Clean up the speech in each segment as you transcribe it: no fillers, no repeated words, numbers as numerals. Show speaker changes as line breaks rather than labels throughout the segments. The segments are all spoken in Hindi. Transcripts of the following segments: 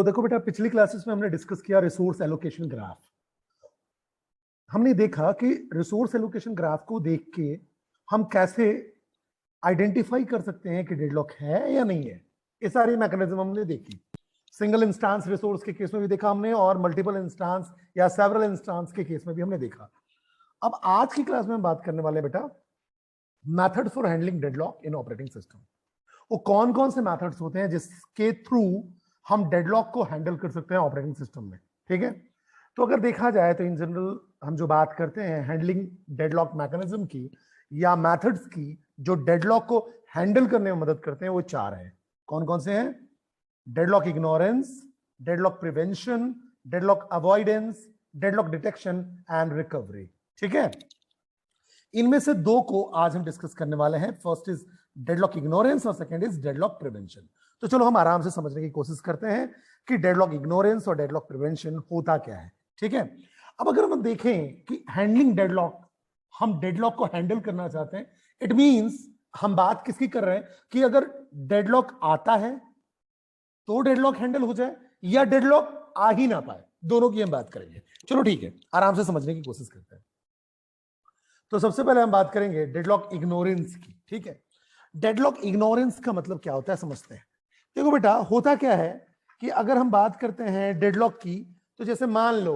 तो देखो बेटा, पिछली क्लासेस में हमने डिस्कस किया रिसोर्स एलोकेशन ग्राफ। हमने देखा कि रिसोर्स एलोकेशन ग्राफ को देख के हम कैसे आइडेंटिफाई कर सकते हैं कि डेडलॉक है या नहीं है। ये सारी मैकेनिज्म हमने देखी। सिंगल इंस्टांस रिसोर्स के केस में भी देखा हमने, और मल्टीपल इंस्टांस या सेवरल इंस्टांस के केस में भी हमने देखा। अब आज की क्लास में हम बात करने वाले बेटा method for handling deadlock in operating system. वो कौन कौन से मेथड्स होते हैं जिसके थ्रू हम डेडलॉक को हैंडल कर सकते हैं ऑपरेटिंग सिस्टम में। ठीक है, तो अगर देखा जाए तो इन जनरल हम जो बात करते हैं हैंडलिंग डेडलॉक मैकेनिज्म की या मेथड्स की जो डेडलॉक को हैंडल करने में मदद करते हैं, वो चार हैं। कौन कौन से हैं? Deadlock ignorance, deadlock prevention, deadlock avoidance, deadlock detection and recovery. ठीक है, इनमें से दो को आज हम डिस्कस करने वाले हैं। फर्स्ट इज डेडलॉक इग्नोरेंस और सेकंड इज डेडलॉक प्रिवेंशन। तो चलो हम आराम से समझने की कोशिश करते हैं कि डेडलॉक इग्नोरेंस और डेडलॉक प्रिवेंशन होता क्या है। ठीक है, अब अगर हम देखें कि हैंडलिंग डेडलॉक, हम डेडलॉक को हैंडल करना चाहते हैं, इट मींस हम बात किसकी कर रहे हैं कि अगर डेडलॉक आता है तो डेडलॉक हैंडल हो जाए या डेडलॉक आ ही ना पाए, दोनों की हम बात करेंगे। चलो ठीक है, आराम से समझने की कोशिश करते हैं। तो सबसे पहले हम बात करेंगे डेडलॉक इग्नोरेंस की। ठीक है, डेडलॉक इग्नोरेंस का मतलब क्या होता है समझते हैं। देखो बेटा, होता क्या है कि अगर हम बात करते हैं डेडलॉक की, तो जैसे मान लो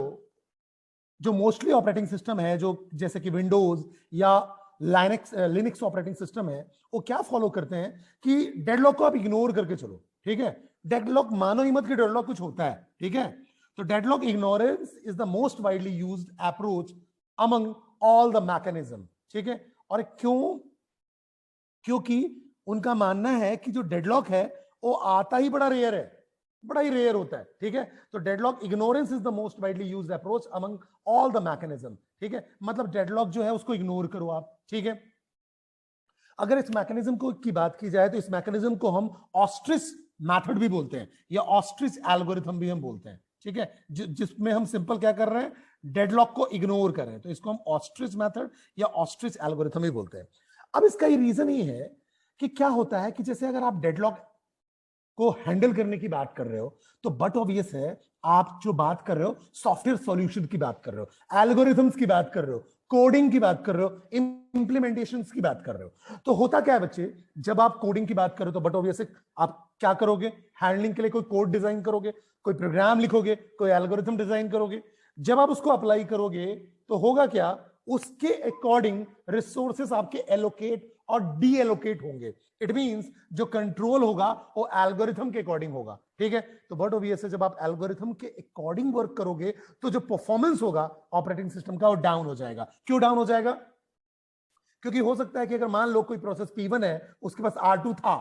जो मोस्टली ऑपरेटिंग सिस्टम है, जो जैसे कि विंडोज या लिनक्स ऑपरेटिंग सिस्टम है, वो क्या फॉलो करते हैं कि डेडलॉक को आप इग्नोर करके चलो। ठीक है, डेडलॉक मानो ही मत कि डेडलॉक कुछ होता है। ठीक है, तो deadlock ignorance is the most widely used approach among all the mechanism. ठीक है, और क्यों? क्योंकि उनका मानना है कि जो डेडलॉक है वो आता ही बड़ा रेयर है, बड़ा ही रेयर होता है। ठीक है, तो deadlock ignorance is the most widely used approach among all the mechanism. ठीक है, मतलब डेडलॉक जो है उसको इग्नोर करो आप। ठीक है, अगर इस मैकेनिज्म को की बात की जाए तो इस मैकेनिज्म को हम ऑस्ट्रिच मेथड भी बोलते हैं या ऑस्ट्रिच एल्गोरिथम भी हम बोलते हैं। ठीक है, जिसमें हम सिंपल क्या कर रहे हैं, डेडलॉक को इग्नोर कर रहे हैं, तो इसको हम ऑस्ट्रिच मेथड या ऑस्ट्रिच एल्गोरिथम भी बोलते हैं। अब इसका ये रीजन ही है कि क्या होता है कि जैसे अगर आप डेडलॉक को हैंडल करने की बात कर रहे हो तो बट ऑब्वियस है आप जो बात कर रहे हो सॉफ्टवेयर सॉल्यूशन की बात कर रहे हो, एल्गोरिथम्स की बात कर रहे हो, कोडिंग की बात कर रहे हो, इंप्लीमेंटेशंस की बात कर रहे हो। तो होता क्या है बच्चे, जब आप कोडिंग की बात करो तो बट ऑब्वियस आप क्या करोगे, हैंडलिंग के लिए कोई कोड डिजाइन करोगे, कोई प्रोग्राम लिखोगे, कोई एल्गोरिथम डिजाइन करोगे। जब आप उसको अप्लाई करोगे तो होगा क्या, उसके अकॉर्डिंग रिसोर्सेस आपके एलोकेट और डी एलोकेट होंगे। इट मींस जो कंट्रोल होगा वो एल्गोरिथम के अकॉर्डिंग होगा। ठीक है, तो बट ऑब्वियस है जब आप एल्गोरिथम के अकॉर्डिंग वर्क करोगे तो जो परफॉर्मेंस होगा ऑपरेटिंग सिस्टम का वो डाउन हो जाएगा। क्यों डाउन हो जाएगा? क्योंकि हो सकता है कि अगर मान लो कोई प्रोसेस P1 है, उसके पास R2 था,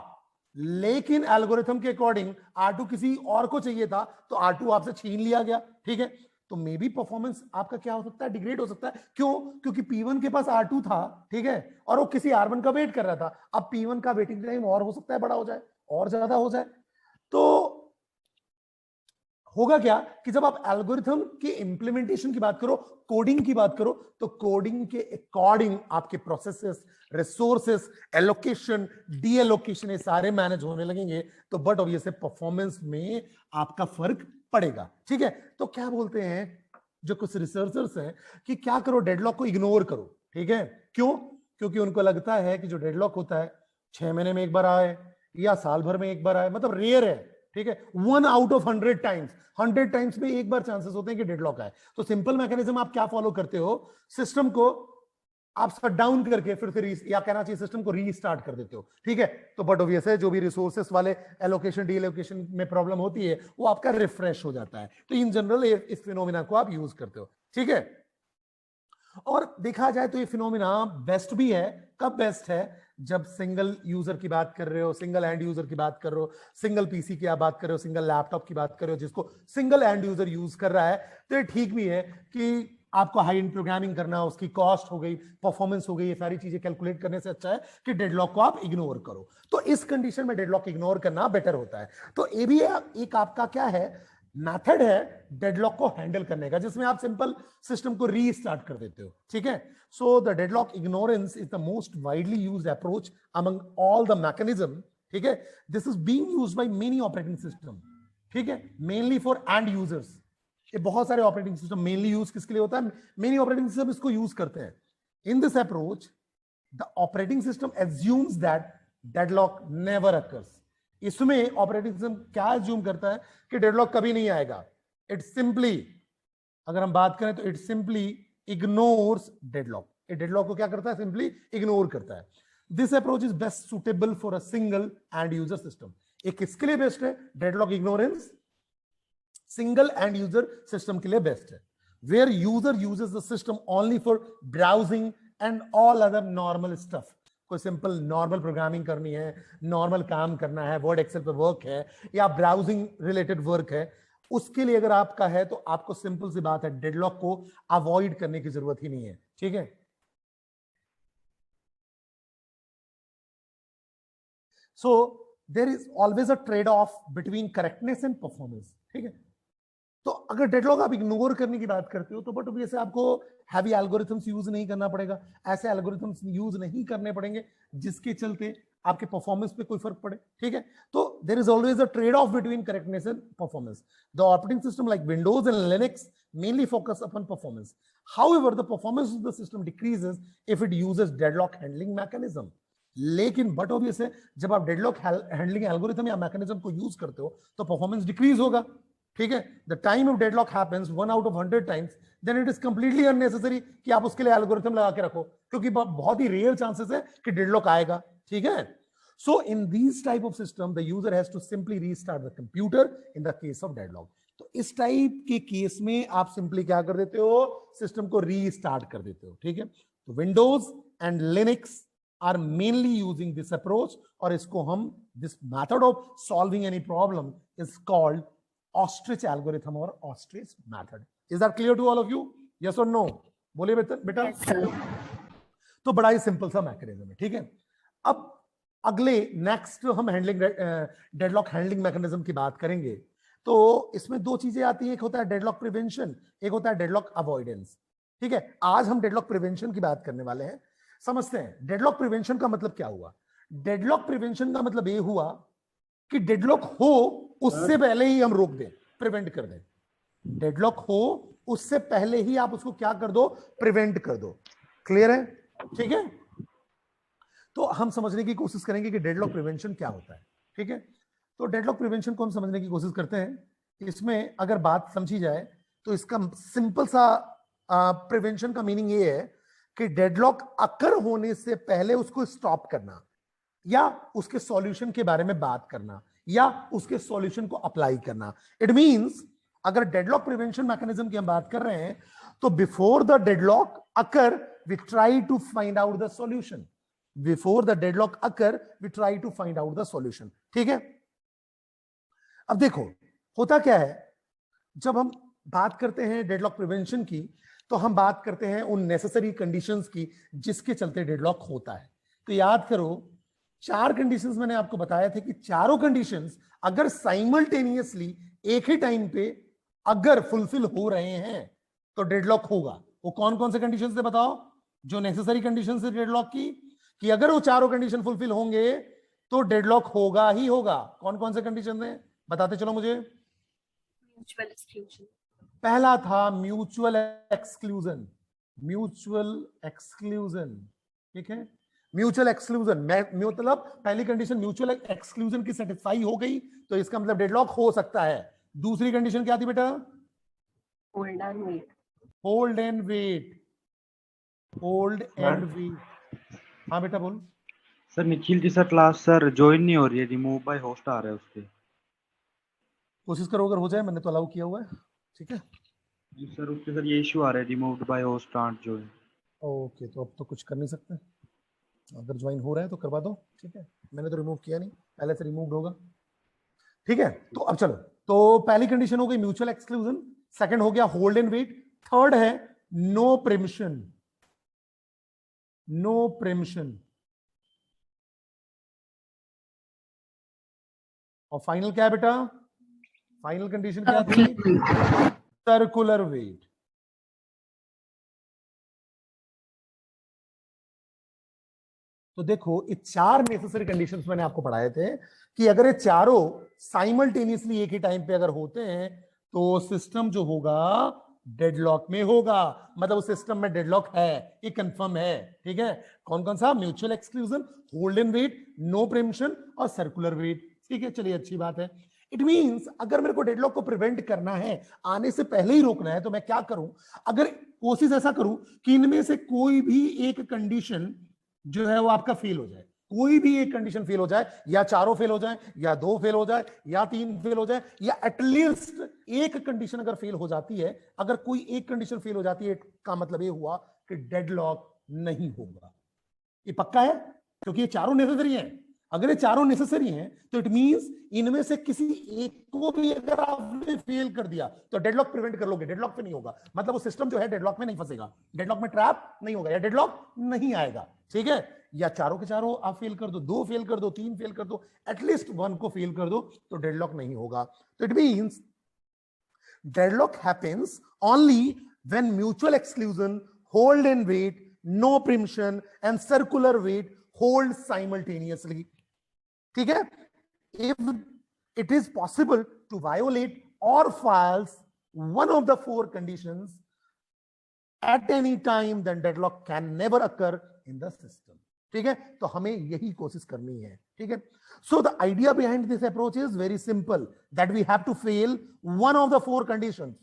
लेकिन एल्गोरिथम के अकॉर्डिंग R2 किसी और को चाहिए था तो R2 आपसे छीन लिया गया। ठीक है, तो मे बी परफॉर्मेंस आपका क्या हो सकता है, डिग्रेड हो सकता है। क्यों? क्योंकि P1 के पास R2 था, ठीक है, और वो किसी R1 का वेट कर रहा था। अब P1 का वेटिंग टाइम और हो सकता है बड़ा हो जाए, और ज्यादा हो जाए। तो होगा क्या कि जब आप एल्गोरिथम के इंप्लीमेंटेशन की बात करो, कोडिंग की बात करो, तो कोडिंग के अकॉर्डिंग आपके processes, resources, allocation, D allocation, ये सारे मैनेज होने लगेंगे। तो बट ऑब्वियस परफॉर्मेंस में आपका फर्क पड़ेगा। ठीक है, तो क्या बोलते हैं जो कुछ रिसर्चर्स हैं कि क्या करो, डेडलॉक को इग्नोर करो। ठीक है, क्यों? क्योंकि उनको लगता है कि जो डेडलॉक होता है 6 महीने में एक बार आए या साल भर में एक बार आए, मतलब रेयर है। ठीक है, 1 आउट ऑफ 100 टाइम्स, 100 टाइम्स में एक बार चांसेस होते हैं कि डेडलॉक आए। तो सिंपल मैकेनिज्म आप क्या फॉलो करते हो, सिस्टम को आप शट डाउन करके फिर से या कहना चाहिए सिस्टम को रीस्टार्ट कर देते हो। ठीक है, तो बट ऑब्वियस है जो भी रिसोर्सेस वाले एलोकेशन डी एलोकेशन में प्रॉब्लम होती है वो आपका रिफ्रेश हो जाता है। तो इन जनरल इस फिनोमिना को आप यूज करते हो। ठीक है, और देखा जाए तो ये फिनोमिना बेस्ट भी है। कब बेस्ट है? जब सिंगल यूजर की बात कर रहे हो, सिंगल एंड यूजर की बात कर रहे हो, सिंगल पीसी की आप बात कर रहे हो, सिंगल लैपटॉप की बात कर रहे हो जिसको सिंगल एंड यूजर यूज कर रहा है। तो ये ठीक भी है कि आपको हाई एंड प्रोग्रामिंग करना, उसकी कॉस्ट हो गई, परफॉर्मेंस हो गई, ये सारी चीजें कैलकुलेट करने से अच्छा है कि डेडलॉक को आप इग्नोर करो। तो इस कंडीशन में डेडलॉक इग्नोर करना बेटर होता है। तो ये भी एक आपका क्या है, मेथड है डेडलॉक को हैंडल करने का, जिसमें आप सिंपल सिस्टम को रीस्टार्ट कर देते हो। ठीक है, so the deadlock ignorance is the most widely used approach among all the mechanism. ठीक है, this is being used by many operating system. ठीक है, मेनली फॉर एंड यूजर्स। ये बहुत सारे ऑपरेटिंग सिस्टम मेनली यूज किसके लिए होता है, मेनी ऑपरेटिंग सिस्टम इसको यूज करते हैं। इन this approach the operating system assumes that deadlock never occurs. इसमें ऑपरेटिंग सिस्टम क्या एज्यूम करता है कि डेडलॉक कभी नहीं आएगा। इट सिंपली, अगर हम बात करें तो इट सिंपली इग्नोर्स डेडलॉक। ये डेडलॉक को क्या करता है, सिंपली इग्नोर करता है। This approach is best suitable for a single end user system. एक किसके लिए बेस्ट है, deadlock ignorance single end user system के लिए बेस्ट है, where user uses the system only for browsing and all other normal stuff. कोई सिंपल नॉर्मल प्रोग्रामिंग करनी है, नॉर्मल काम करना है, वर्ड एक्सेल पे वर्क है या ब्राउजिंग रिलेटेड वर्क है, उसके लिए अगर आपका है तो आपको सिंपल सी बात है, डेडलॉक को अवॉइड करने की जरूरत ही नहीं है। ठीक है, so there is always a trade off between correctness and performance. ठीक है, तो अगर डेडलॉक आप इग्नोर करने की बात करते हो तो बट ऑब्वियसली आपको हैवी एल्गोरिथम्स यूज नहीं करना पड़ेगा, ऐसे एल्गोरिथम्स यूज नहीं करने पड़ेंगे जिसके चलते आपके परफॉर्मेंस पे कोई फर्क पड़े। ठीक है, तो there is always a trade off between correctness and performance. The operating system like Windows and Linux mainly focus upon performance. However, the performance of the system decreases if it uses deadlock handling mechanism. लेकिन बट ऑब्वियस है, जब आप डेडलॉक हैंडलिंग एल्गोरिथम या मैकेनिज्म को यूज करते हो तो परफॉर्मेंस डिक्रीज होगा। ठीक है, the time of deadlock happens 1 out of 100 times, then it is completely unnecessary कि आप उसके लिए एल्गोरिथम लगा के रखो, क्योंकि बहुत ही रेयर चांसेस है कि डेडलॉक आएगा। ठीक है, so in these type of system the user has to simply restart the computer in the case of deadlock. तो इस टाइप के केस में आप सिंपली क्या कर देते हो, सिस्टम को रीस्टार्ट कर देते हो। ठीक है, तो Windows and Linux are mainly using this approach, और इसको हम this method of solving any problem is called ostrich algorithm और ostrich method. Is that clear to all of you, yes और नो? बोलिए बेटा। तो बड़ा ही सिंपल सा मैकेनिज्म है। ठीक है, अब अगले नेक्स्ट हम हैंडलिंग डेडलॉक हैंडलिंग मैकेनिज्म की बात करेंगे। तो इसमें दो चीजें आती हैं, एक होता है डेडलॉक प्रिवेंशन, एक होता है डेडलॉक अवॉइडेंस। ठीक है, आज हम डेडलॉक प्रिवेंशन की बात करने वाले हैं। समझते हैं डेडलॉक प्रिवेंशन का मतलब क्या हुआ। डेडलॉक प्रिवेंशन का मतलब ये हुआ कि डेडलॉक हो उससे पहले ही हम रोक दें, प्रिवेंट कर दें। डेडलॉक हो उससे पहले ही आप उसको क्या कर दो, प्रिवेंट कर दो। क्लियर है? ठीक है, तो हम समझने की कोशिश करेंगे कि डेडलॉक प्रिवेंशन क्या होता है। ठीक है, तो डेडलॉक प्रिवेंशन को हम समझने की कोशिश करते हैं। इसमें अगर बात समझी जाए तो इसका सिंपल सा प्रिवेंशन का मीनिंग ये है कि डेडलॉक अकर होने से पहले उसको स्टॉप करना, या उसके सॉल्यूशन के बारे में बात करना, या उसके सॉल्यूशन को अप्लाई करना। इट मींस अगर डेडलॉक प्रिवेंशन मैकेनिज्म की हम बात कर रहे हैं तो before the deadlock occur we try to find out the solution. Before the deadlock occur we try to find out the solution. ठीक है, अब देखो होता क्या है, जब हम बात करते हैं डेडलॉक प्रिवेंशन की तो हम बात करते हैं उन नेसेसरी कंडीशंस की जिसके चलते डेडलॉक होता है। तो याद करो, 4 कंडीशंस मैंने आपको बताया थे कि चारों कंडीशंस अगर साइमल्टेनियसली एक ही टाइम पे अगर फुलफिल हो रहे हैं तो डेडलॉक होगा। वो कौन कौन से कंडीशंस थे बताओ, जो नेसेसरी कंडीशंस है डेडलॉक की, कि अगर वो चारों कंडीशन फुलफिल होंगे तो डेडलॉक होगा ही होगा। कौन कौन से कंडीशन है बताते चलो मुझे।
म्यूचुअल एक्सक्लूजन,
पहला था म्यूचुअल एक्सक्लूजन। म्यूचुअल एक्सक्लूजन, ठीक है, म्यूचुअल एक्सक्लूजन मतलब पहली कंडीशन म्यूचुअल एक्सक्लूजन की सेटिस्फाई हो गई तो इसका मतलब डेडलॉक हो सकता है। दूसरी कंडीशन क्या थी बेटा?
Hold and wait.
Hold and wait, hold and wait. हाँ बेटा बोल।
सर निखिल की सर क्लास सर ज्वाइन नहीं हो रही है, रिमूव बाय होस्ट आ रहा है उसके।
कोशिश करो अगर हो जाए, मैंने तो अलाउ किया हुआ है। ठीक है
जी सर, उसके सर ये इशू आ रहा है, removed by host and join.
Okay, तो अब तो कुछ कर नहीं सकते, अगर ज्वाइन हो रहा है तो करवा दो। ठीक है, मैंने तो रिमूव किया नहीं, पहले से रिमूव होगा। ठीक है, तो अब चलो, तो पहली कंडीशन हो गई म्यूचुअल एक्सक्लूजन, सेकंड हो गया होल्ड एंड वेट, थर्ड है नो प्रिमिशन। नो प्रिमिशन, और फाइनल क्या है बेटा? फाइनल कंडीशन क्या थी? Circular wait. तो देखो ये 4 नेसेसरी कंडीशंस मैंने आपको पढ़ाए थे कि अगर ये चारों साइमल्टेनियसली एक ही टाइम पे अगर होते हैं तो सिस्टम जो होगा डेडलॉक में होगा, मतलब उस सिस्टम में डेडलॉक है, ये कंफर्म है। ठीक है, कौन कौन सा? Mutual exclusion, hold and wait, no preemption और सर्कुलर वेट। ठीक है, चलिए अच्छी बात है। इट मींस अगर मेरे को डेडलॉक को प्रिवेंट करना है, आने से पहले ही रोकना है, तो मैं क्या करूं? अगर कोशिश ऐसा करूं कि इनमें से कोई भी एक कंडीशन जो है वो आपका फेल हो जाए, कोई भी एक कंडीशन फेल हो जाए, या चारों फेल हो जाए, या 2 फेल हो जाए, या 3 फेल हो जाए, या एटलीस्ट एक कंडीशन अगर फेल हो जाती है, अगर कोई एक कंडीशन फेल हो जाती है का मतलब ये हुआ कि डेडलॉक नहीं होगा। ये पक्का है, क्योंकि ये चारों नेसेसरी हैं। अगर ये चारों नेसेसरी हैं तो इट मींस इनमें से किसी एक को भी अगर आपने फेल कर दिया तो डेडलॉक प्रिवेंट कर लोगे, डेडलॉक पे नहीं होगा, मतलब वो सिस्टम जो है डेडलॉक में नहीं फंसेगा, डेडलॉक में ट्रैप नहीं होगा, या डेडलॉक नहीं आएगा। ठीक है, या चारों के चारों आप फेल कर दो, 2 फेल कर दो, 3 फेल कर दो, एटलीस्ट 1 को फेल कर दो तो डेडलॉक नहीं होगा। तो it means deadlock happens only when mutual exclusion, hold and wait, no preemption and circular wait hold simultaneously. ठीक है, if it is possible to violate or false one of the 4 conditions at any time, then deadlock can never occur in the system. ठीक है, तो हमें यही कोशिश करनी है। ठीक है, so the idea behind this approach is very simple, that we have to fail one of the 4 conditions,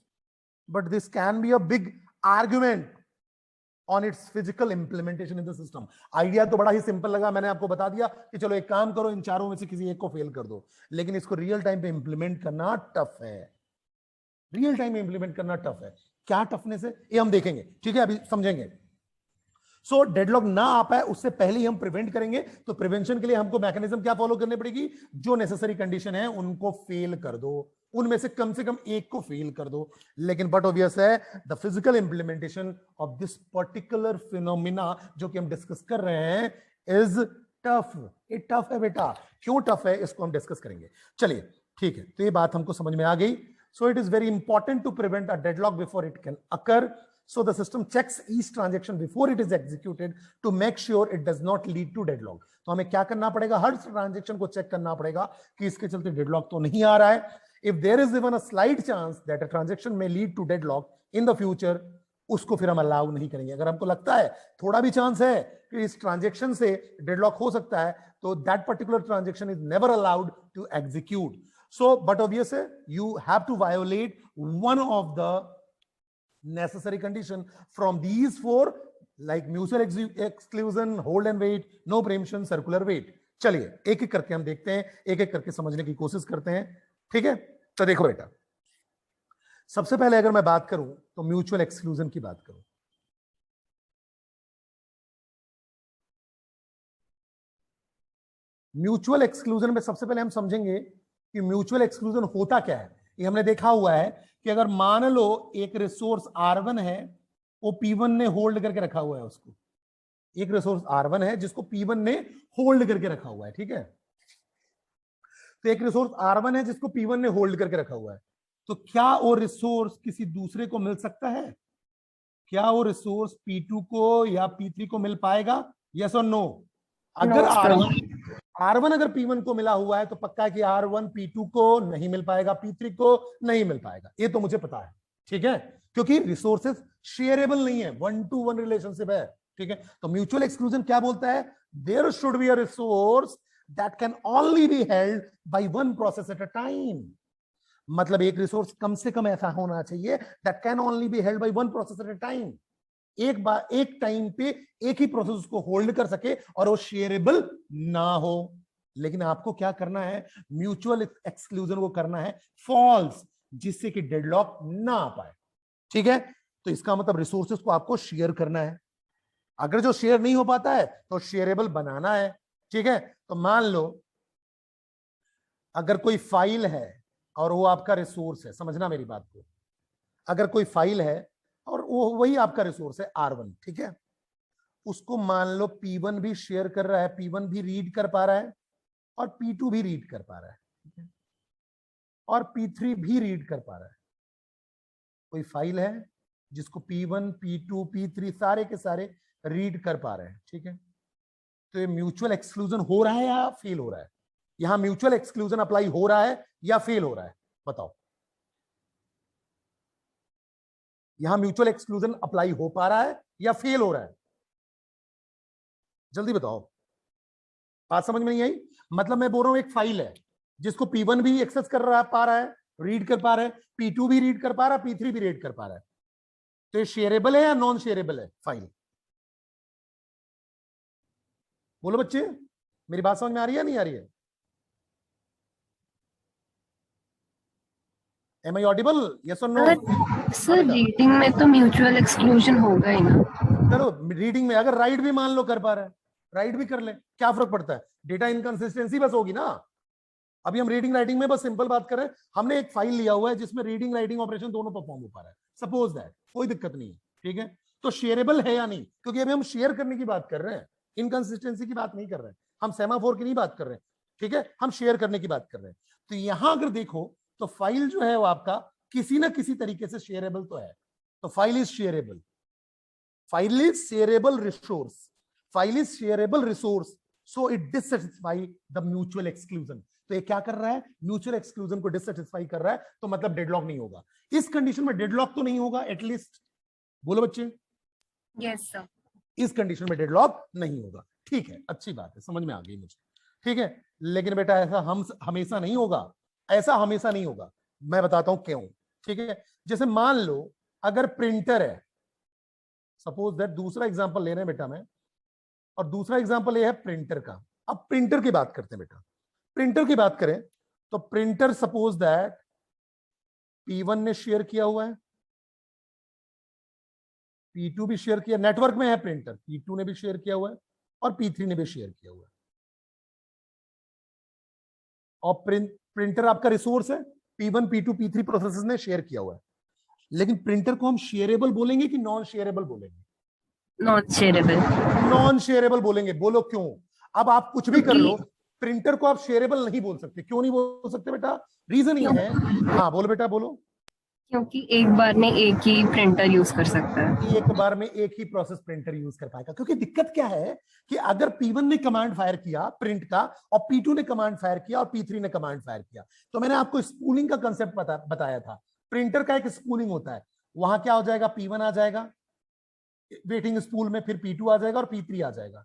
but this can be a big argument on its physical implementation in the system. Idea तो बड़ा ही सिंपल लगा, मैंने आपको बता दिया कि चलो एक काम करो, इन चारों में से किसी एक को फेल कर दो, लेकिन इसको रियल टाइम पे इंप्लीमेंट करना टफ है। रियल टाइम में इंप्लीमेंट करना टफ है। क्या टफनेस है ये हम देखेंगे। ठीक है, अभी समझेंगे। सो डेडलॉक ना आ पाए उससे पहले ही हम प्रिवेंट करेंगे। तो प्रिवेंशन के लिए हमको मैकेनिज्म क्या फॉलो करनी पड़ेगी? जो नेसेसरी कंडीशन है उनको फेल कर दो, उनमें से कम एक को फेल कर दो। लेकिन बट ऑब्वियस है the physical implementation of this particular phenomena जो कि हम डिस्कस कर रहे हैं इज टफ। ये टफ है बेटा, क्यों टफ है इसको हम डिस्कस करेंगे। चलिए ठीक है, तो ये बात हमको समझ में आ गई। So it is very important to prevent a deadlock before it can occur. So the system checks each transaction before it is executed to make sure it does not lead to deadlock. तो हमें क्या करना पड़ेगा? हर ट्रांजेक्शन को चेक करना पड़ेगा कि इसके चलते डेडलॉक तो नहीं आ रहा है. If there is even a slight chance that a transaction may lead to deadlock in the future, उसको फिर हम अलाउ नहीं करेंगे. अगर हमको लगता है थोड़ा भी चांस है कि इस ट्रांजेक्शन से डेडलॉक हो सकता है तो that particular transaction is never allowed to execute. So but obviously you have to violate one of the necessary condition from these 4, like mutual exclusion, hold and wait, no preemption, circular wait. चलिए एक एक करके हम देखते हैं, एक एक करके समझने की कोशिश करते हैं. ठीक है, तो देखो बेटा, सबसे पहले अगर मैं बात करूं तो म्यूचुअल एक्सक्लूजन की बात करूं. म्यूचुअल एक्सक्लूजन में सबसे पहले हम समझेंगे कि म्यूचुअल एक्सक्लूजन होता क्या है. ये हमने देखा हुआ है कि अगर मान लो एक रिसोर्स R1 है, वो P1 ने होल्ड करके रखा हुआ है उसको. एक रिसोर्स R1 है जिसको P1 ने होल्ड करके रखा हुआ है. ठीक है, तो एक रिसोर्स R1 है जिसको P1 ने होल्ड करके रखा हुआ है. तो क्या वो रिसोर्स किसी दूसरे को मिल सकता है? क्या वो रिसोर्स P2 को या P3 को मिल पाएगा? यस और नो? अगर R1 अगर P1 को मिला हुआ है तो पक्का है कि R1 P2 को नहीं मिल पाएगा, P3 को नहीं मिल पाएगा. ये तो मुझे पता है. ठीक है, क्योंकि रिसोर्सेज शेयरेबल नहीं है, 1-to-1 रिलेशनशिप है. ठीक है, तो म्यूचुअल एक्सक्लूजन क्या बोलता है? There should be a resource that can only be held by one process at a time. मतलब एक रिसोर्स कम से कम ऐसा होना चाहिए that can only be held by one process at a time. एक बार एक टाइम पे एक ही प्रोसेस को होल्ड कर सके और वो शेयरेबल ना हो. लेकिन आपको क्या करना है? म्यूचुअल एक्सक्लूजन को करना है फॉल्स, जिससे कि डेडलॉक ना आ पाए. ठीक है, तो इसका मतलब रिसोर्सेज को आपको शेयर करना है. अगर जो शेयर नहीं हो पाता है तो शेयरेबल बनाना है. ठीक है, तो मान लो अगर कोई फाइल है और वो आपका रिसोर्स है, समझना मेरी बात को. अगर कोई फाइल है और वो वही आपका रिसोर्स है R1. ठीक है, उसको मान लो P1 भी शेयर कर रहा है, P1 भी रीड कर पा रहा है और P2 भी रीड कर पा रहा है. ठीक है, और P3 भी रीड कर पा रहा है. कोई फाइल है जिसको P1, P2, P3 सारे के सारे रीड कर पा रहे हैं. ठीक है, तो ये म्यूचुअल एक्सक्लूजन हो रहा है या फेल हो रहा है? यहां म्यूचुअल एक्सक्लूजन अप्लाई हो रहा है या फेल हो रहा है? बताओ, यहां म्यूचुअल एक्सक्लूजन अप्लाई हो पा रहा है या फेल हो रहा है? जल्दी बताओ, बात समझ में नहीं आई? मतलब मैं बोल रहा हूं एक फाइल है जिसको P1 भी एक्सेस कर रहा पा रहा है, रीड कर पा रहा है, P2 भी रीड कर पा रहा है, P3 भी रीड कर पा रहा है। तो ये शेयरेबल है या नॉन शेयरेबल है फाइल? बोलो बच्चे, मेरी बात समझ में आ रही है नहीं आ रही है? Am I audible? यस और नो?
सर रीडिंग में तो म्यूचुअल एक्सक्लूजन होगा ही ना।
चलो रीडिंग में अगर राइट भी मान लो कर पा रहा है, राइट भी कर ले, क्या फर्क पड़ता है? डेटा इनकंसिस्टेंसी बस होगी ना। अभी हम रीडिंग राइटिंग में बस सिंपल बात कर रहे हैं, हमने एक फाइल लिया हुआ है जिसमें रीडिंग राइटिंग ऑपरेशन दोनों परफॉर्म हो पा रहा है, सपोज दैट, कोई दिक्कत नहीं है, ठीक है? तो शेयरेबल है या नहीं? क्योंकि अभी हम शेयर करने की बात कर रहे हैं, इनकंसिस्टेंसी की बात नहीं कर रहे हैं, हम सेमाफोर की नहीं बात कर रहे हैं, ठीक है? हम शेयर करने की बात कर रहे हैं। तो यहां अगर देखो तो फाइल जो है वो आपका किसी ना किसी तरीके से शेयरेबल तो है। तो file is shareable, file is shareable resource, file is shareable resource, so it dissatisfy the mutual exclusion. तो ये क्या कर रहा है? म्यूचुअल एक्सक्लूजन को डिससेटिस्फाई कर रहा है, तो मतलब डेडलॉक नहीं होगा। इस कंडीशन में डेडलॉक तो नहीं होगा एटलीस्ट, बोलो बच्चे।
Yes sir.
इस कंडीशन में डेडलॉक नहीं होगा, ठीक है, अच्छी बात है, समझ में आ गई मुझे, ठीक है? लेकिन बेटा ऐसा हम हमेशा नहीं होगा, ऐसा हमेशा नहीं होगा, मैं बताता हूं क्यों, ठीक है? जैसे मान लो अगर प्रिंटर है, सपोज दैट, दूसरा एग्जांपल ले रहे हैं बेटा मैं, और दूसरा एग्जांपल ये है प्रिंटर का। अब प्रिंटर की बात करते हैं बेटा, प्रिंटर की बात करें तो प्रिंटर सपोज दैट P1 ने शेयर किया हुआ है, P2 भी शेयर किया, नेटवर्क में है प्रिंटर, P2 ने भी शेयर किया हुआ है और P3 ने भी शेयर किया हुआ है। और प्रिंटर आपका रिसोर्स है, P1 P2 P3 प्रोसेसेस ने शेयर किया हुआ है। लेकिन प्रिंटर को हम शेयरेबल बोलेंगे कि नॉन शेयरेबल बोलेंगे?
Not shareable.
नॉन शेयरेबल बोलेंगे, बोलो क्यों? अब आप कुछ भी कर लो, प्रिंटर को आप शेयरेबल नहीं बोल सकते। क्यों नहीं बोल सकते बेटा? रीजन ये है, हाँ बोलो बेटा बोलो।
क्योंकि एक बार में एक ही प्रिंटर यूज कर सकता है।
एक बार में एक ही प्रोसेस प्रिंटर यूज कर पाएगा, क्योंकि दिक्कत क्या है कि अगर P1 ने कमांड फायर किया प्रिंट का, और P2 ने कमांड फायर किया और P3 ने कमांड फायर किया, तो मैंने आपको स्पूलिंग का कंसेप्ट बताया था। प्रिंटर का एक स्पूलिंग होता है, वहां क्या हो जाएगा? P1 आ जाएगा वेटिंग स्पूल में, फिर P2 आ जाएगा और P3 आ जाएगा।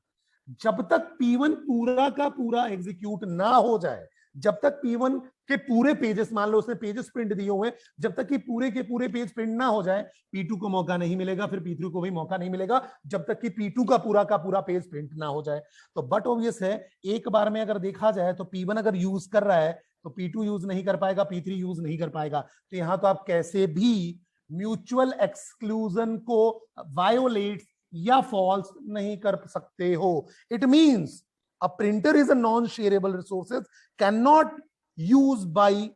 जब तक P1 पूरा का पूरा एग्जीक्यूट ना हो जाए, जब तक P1 के पूरे पेजेस, मान लो उसने पेजेस प्रिंट दिए हुए, जब तक कि पूरे के पूरे पेज प्रिंट ना हो जाए, P2 को मौका नहीं मिलेगा, फिर P3 को भी मौका नहीं मिलेगा, जब तक कि P2 का पूरा पेज प्रिंट ना हो जाए। तो बट ऑब्वियस है, एक बार में अगर देखा जाए तो P1 अगर यूज कर रहा है तो P2 यूज नहीं कर पाएगा, P3 यूज नहीं कर पाएगा। तो यहां तो आप कैसे भी म्यूचुअल एक्सक्लूजन को वायोलेट या फॉल्स नहीं कर सकते हो। It means a printer is a non-shareable resources, cannot use by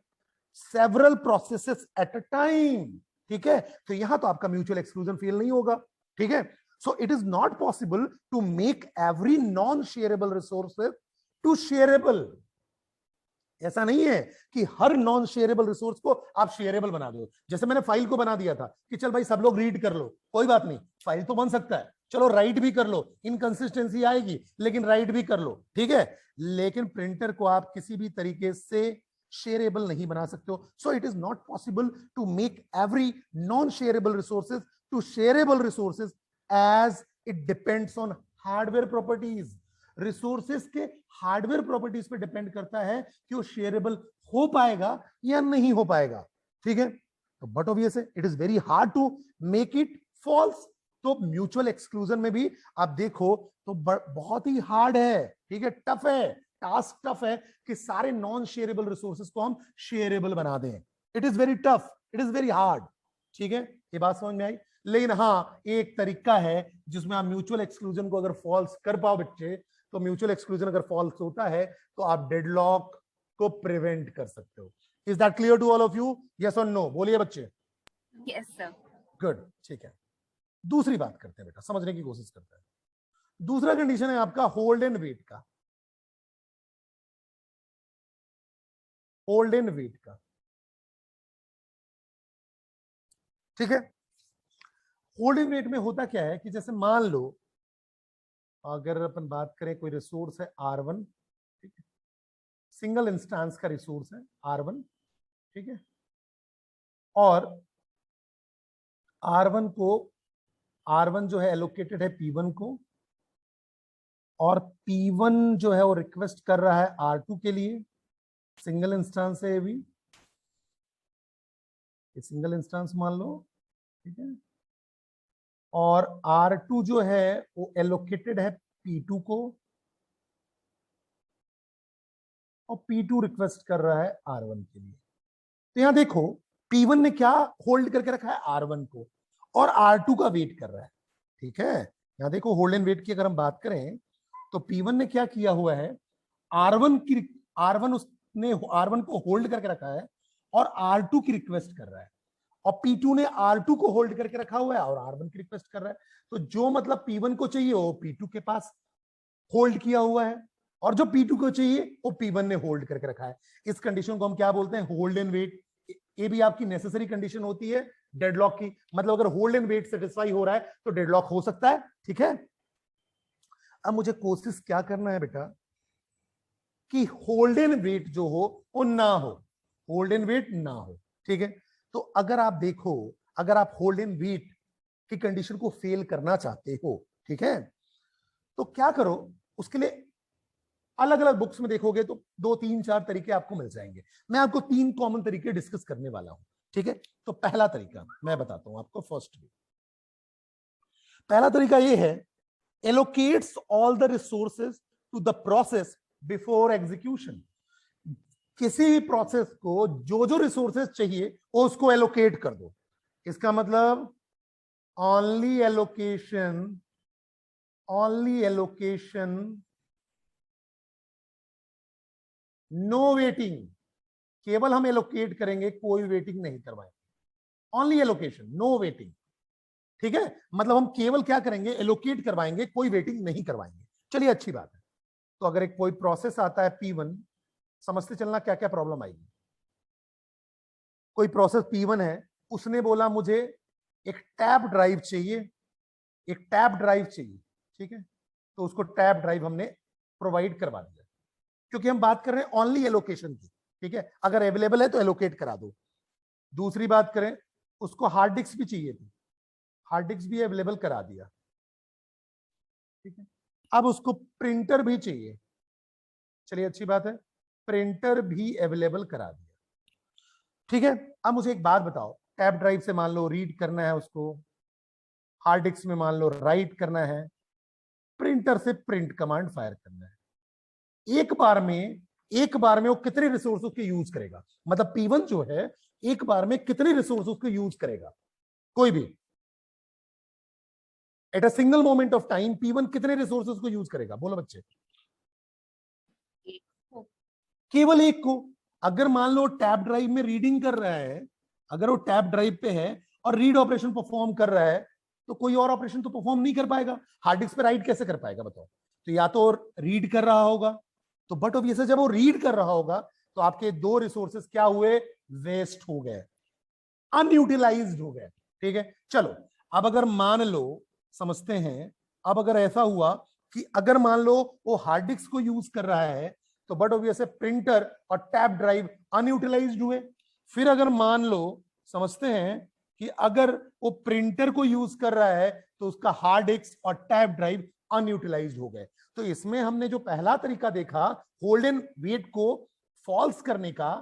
several processes at a time, ठीक है? तो यहां तो आपका म्यूचुअल एक्सक्लूजन फेल नहीं होगा, ठीक है? So it is not possible to make every non-shareable resources to shareable। ऐसा नहीं है कि हर नॉन शेयरेबल रिसोर्स को आप शेयरेबल बना दो। जैसे मैंने फाइल को बना दिया था कि चल भाई सब लोग रीड कर लो, कोई बात नहीं, फाइल तो बन सकता है, चलो राइट भी कर लो, इनकंसिस्टेंसी आएगी लेकिन राइट भी कर लो, ठीक है? लेकिन प्रिंटर को आप किसी भी तरीके से शेयरेबल नहीं बना सकते हो। So it is not possible to make every non shareable resources to shareable resources, as it depends on hardware properties. Resources के हार्डवेयर प्रॉपर्टीज पे डिपेंड करता है कि वो शेयरेबल हो पाएगा या नहीं हो पाएगा, ठीक है? तो बट ऑब्वियस है, it is very hard to make it false. तो म्यूचुअल एक्सक्लूजन में भी आप देखो तो बहुत ही हार्ड है, ठीक है, टफ है, टास्क टफ है कि सारे नॉन शेयरेबल रिसोर्सेज को हम शेयरेबल बना दें। It is very tough, it is very hard, ठीक है? ये बात समझ में आई? लेकिन हाँ, एक तरीका है जिसमें आप म्यूचुअल एक्सक्लूजन को अगर फॉल्स कर पाओ बच्चे, तो म्यूचुअल एक्सक्लूजन अगर फॉल्स होता है तो आप डेडलॉक को प्रिवेंट कर सकते हो। Is that clear to all of you? Yes और नो बोलिए बच्चे।
Yes sir.
गुड, ठीक है। दूसरी बात करते हैं बेटा, समझने की कोशिश करते हैं। दूसरा कंडीशन है आपका होल्ड एंड वेट का, होल्ड एंड वेट का, ठीक है? होल्ड एंड वेट में होता क्या है कि जैसे मान लो अगर अपन बात करें कोई रिसोर्स है R1, ठीक है, सिंगल इंस्टेंस का रिसोर्स है R1, ठीक है, और R1 जो है एलोकेटेड है P1 को, और P1 जो है वो रिक्वेस्ट कर रहा है R2 के लिए, सिंगल इंस्टेंस है ये भी, ये सिंगल इंस्टेंस मान लो, ठीक है, और R2 जो है वो एलोकेटेड है P2 को, और P2 रिक्वेस्ट कर रहा है R1 के लिए। तो यहां देखो P1 ने क्या होल्ड करके रखा है R1 को, और R2 का वेट कर रहा है, ठीक है। यहां देखो होल्ड एंड वेट की अगर हम बात करें तो P1 ने क्या किया हुआ है, R1 को होल्ड करके रखा है और R2 की रिक्वेस्ट कर रहा है, और P2 ने R2 को होल्ड करके रखा हुआ है और R1 की रिक्वेस्ट कर रहा है। तो जो मतलब P1 को चाहिए वो P2 के पास होल्ड किया हुआ है, और जो P2 को चाहिए वो P1 ने होल्ड करके रखा है। इस कंडीशन को हम क्या बोलते हैं, होल्ड एंड वेट। ये भी आपकी नेसेसरी कंडीशन होती है डेडलॉक की, मतलब अगर होल्ड एंड वेट सेटिस्फाई हो रहा है तो डेडलॉक हो सकता है, ठीक है। अब मुझे कोशिश क्या करना है बेटा कि होल्ड एंड वेट जो हो वो ना हो, होल्ड एंड वेट ना हो, ठीक है। तो अगर आप देखो, अगर आप होल्ड एंड वेट की कंडीशन को फेल करना चाहते हो, ठीक है, तो क्या करो, उसके लिए अलग अलग बुक्स में देखोगे तो 2 3 4 तरीके आपको मिल जाएंगे। मैं आपको 3 कॉमन तरीके डिस्कस करने वाला हूं, ठीक है। तो पहला तरीका मैं बताता हूं आपको, पहला तरीका ये है, allocates all the resources to the process before execution. किसी भी प्रोसेस को जो जो रिसोर्सेज चाहिए वो उसको एलोकेट कर दो। इसका मतलब ओनली एलोकेशन नो वेटिंग। केवल हम एलोकेट करेंगे, कोई वेटिंग नहीं करवाएंगे, ओनली एलोकेशन नो वेटिंग, ठीक है। मतलब हम केवल क्या करेंगे, एलोकेट करवाएंगे, कोई वेटिंग नहीं करवाएंगे। चलिए अच्छी बात है। तो अगर एक कोई प्रोसेस आता है P1, समझते चलना क्या क्या प्रॉब्लम आएगी। कोई प्रोसेस P1 है, उसने बोला मुझे एक टैब ड्राइव चाहिए, एक टैब ड्राइव चाहिए, ठीक है। तो उसको टैब ड्राइव हमने प्रोवाइड करवा दिया, क्योंकि हम बात कर रहे हैं ओनली एलोकेशन की, ठीक है। अगर अवेलेबल है तो एलोकेट करा दो। दूसरी बात करें, उसको हार्ड डिस्क भी चाहिए थी, हार्ड डिस्क भी अवेलेबल करा दिया, ठीक है। अब उसको प्रिंटर भी चाहिए, चलिए अच्छी बात है, प्रिंटर भी अवेलेबल करा दिया, ठीक है। अब मुझे एक बात बताओ, टैब ड्राइव से मान लो रीड करना है उसको, हार्ड डिस्क में मान लो राइट करना है, प्रिंटर से प्रिंट कमांड फायर करना है। एक बार में वो कितने रिसोर्सेज के यूज करेगा, मतलब P1 जो है एक बार में कितने रिसोर्सेज को यूज करेगा, कोई भी at a single moment of time P1 कितने रिसोर्सेज को यूज करेगा, बोलो बच्चे। केवल एक को। अगर मान लो टैब ड्राइव में रीडिंग कर रहा है, अगर वो टैब ड्राइव पे है और रीड ऑपरेशन परफॉर्म कर रहा है, तो कोई और ऑपरेशन तो परफॉर्म नहीं कर पाएगा। हार्ड डिस्क पे राइट कैसे कर पाएगा बताओ। तो या तो रीड कर रहा होगा, तो बट ऑब्वियसली जब वो रीड कर रहा होगा तो आपके 2 रिसोर्सेस क्या हुए, वेस्ट हो गए, अनयूटिलाइज्ड हो गए, ठीक है। चलो अब अगर मान लो, समझते हैं, अब अगर ऐसा हुआ कि अगर मान लो वो हार्ड डिस्क को यूज कर रहा है तो बट ऑब्वियसली प्रिंटर और टैब ड्राइव अनयूटिलाइज्ड हुए। फिर अगर मान लो, समझते हैं कि अगर वो प्रिंटर को यूज कर रहा है तो उसका हार्ड डिस्क और टैब ड्राइव अनयूटिलाइज्ड हो गए। तो इसमें हमने जो पहला तरीका देखा होल्ड एंड वेट को फॉल्स करने का,